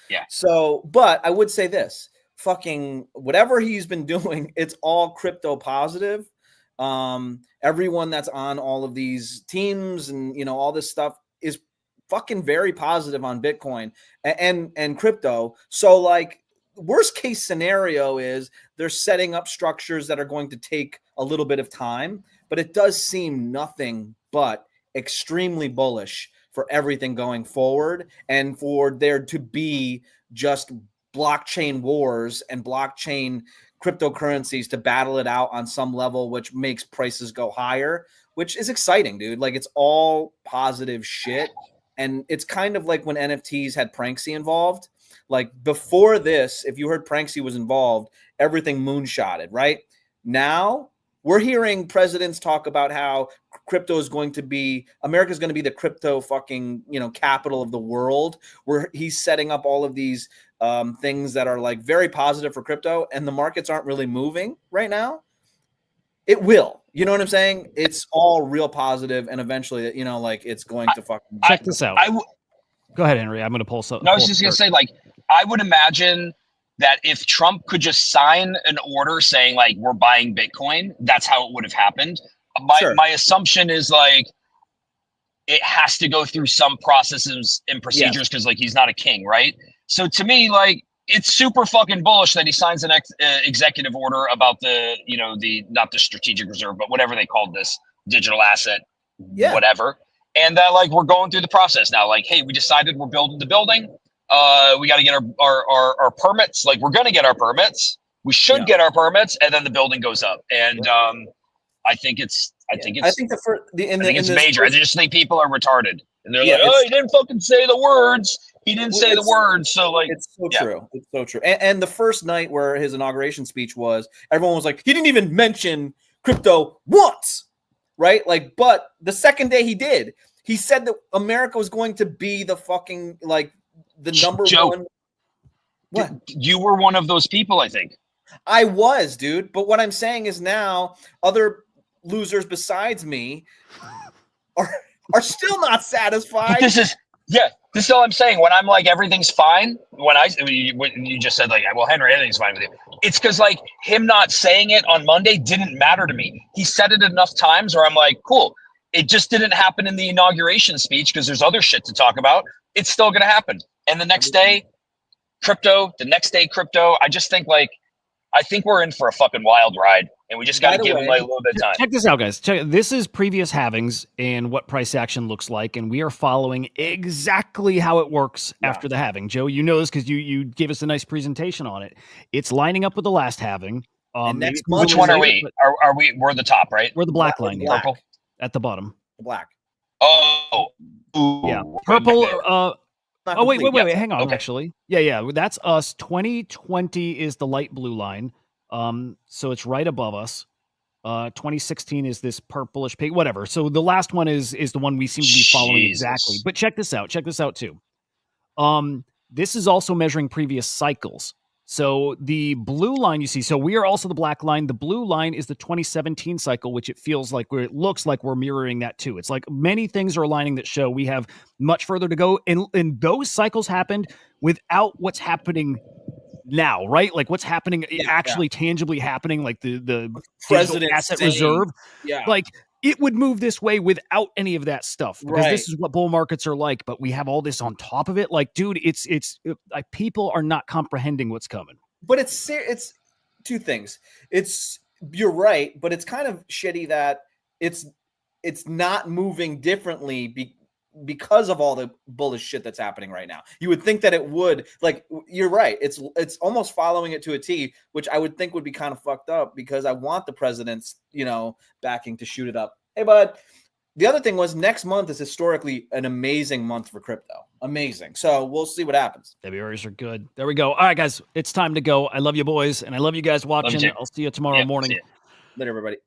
Yeah. So, but I would say this: fucking whatever he's been doing, it's all crypto positive. Everyone that's on all of these teams and all this stuff is fucking very positive on Bitcoin and crypto. So like. Worst case scenario is they're setting up structures that are going to take a little bit of time, but it does seem nothing but extremely bullish for everything going forward and for there to be just blockchain wars and blockchain cryptocurrencies to battle it out on some level, which makes prices go higher, which is exciting, dude. Like it's all positive shit. And it's kind of like when NFTs had Pranksy involved. Like before this, if you heard Pranksy was involved, everything moonshotted, right? Now we're hearing presidents talk about how crypto is going to be, America's going to be the crypto fucking, capital of the world, where he's setting up all of these things that are like very positive for crypto and the markets aren't really moving right now. It will. You know what I'm saying? It's all real positive and eventually, like it's going to fucking check this out. Go ahead, Henry. I'm going to pull something. No, I was just going to say, like, I would imagine that if Trump could just sign an order saying like we're buying Bitcoin, that's how it would have happened. My assumption is like it has to go through some processes and procedures because like he's not a king, right? So to me, like it's super fucking bullish that he signs an executive order about the, you know, the not the strategic reserve, but whatever they called this digital asset, whatever. And that like we're going through the process now. Like, hey, we decided we're building the building. We got to get our permits. Like we're gonna get our permits. We should get our permits, and then the building goes up. And I think it's major. I just think people are retarded, and they're like, "Oh, he didn't fucking say the words. He didn't say the words." So like, it's so true. It's so true. And the first night where his inauguration speech was, everyone was like, he didn't even mention crypto once, right? Like, but the second day he did. He said that America was going to be the fucking like the number one. What? You were one of those people, I think. I was, dude. But what I'm saying is now other losers besides me are still not satisfied. This is all I'm saying. When I'm like everything's fine, when you just said like, well, Henry, everything's fine with you. It's because like him not saying it on Monday didn't matter to me. He said it enough times where I'm like, cool. It just didn't happen in the inauguration speech because there's other shit to talk about. It's still gonna happen. And the next day, crypto. I just think like I think we're in for a fucking wild ride, and we just got to give him like a little bit of time. Check this out, guys. This is previous halvings and what price action looks like, and we are following exactly how it works after the halving. Joe, you know this because you gave us a nice presentation on it. It's lining up with the last halving. Next month, which one are we? Are we? We're the top, right? We're the black line. Purple at the bottom. The black. Oh, yeah. Purple. Wait. Hang on. Okay. Actually, yeah. That's us. 2020 is the light blue line. So it's right above us. 2016 is this purplish pink, whatever. So the last one is the one we seem to be following exactly. But check this out. Check this out too. This is also measuring previous cycles. So the blue line you see, so we are also the black line. The blue line is the 2017 cycle, which it feels like it looks like we're mirroring that too. It's like many things are aligning that show we have much further to go. And those cycles happened without what's happening now, right? Like what's happening actually tangibly happening, like the president asset reserve. Yeah. Like it would move this way without any of that stuff because this is what bull markets are like. But we have all this on top of it. Like, dude, it's like people are not comprehending what's coming. But it's two things. You're right, but it's kind of shitty that it's not moving differently because of all the bullish shit that's happening right now. You would think that it would, like, you're right. It's almost following it to a T, which I would think would be kind of fucked up because I want the president's, backing to shoot it up. Hey, bud. The other thing was next month is historically an amazing month for crypto. Amazing. So we'll see what happens. February's are good. There we go. All right, guys, it's time to go. I love you boys, and I love you guys watching. I'll see you tomorrow morning. Later, everybody.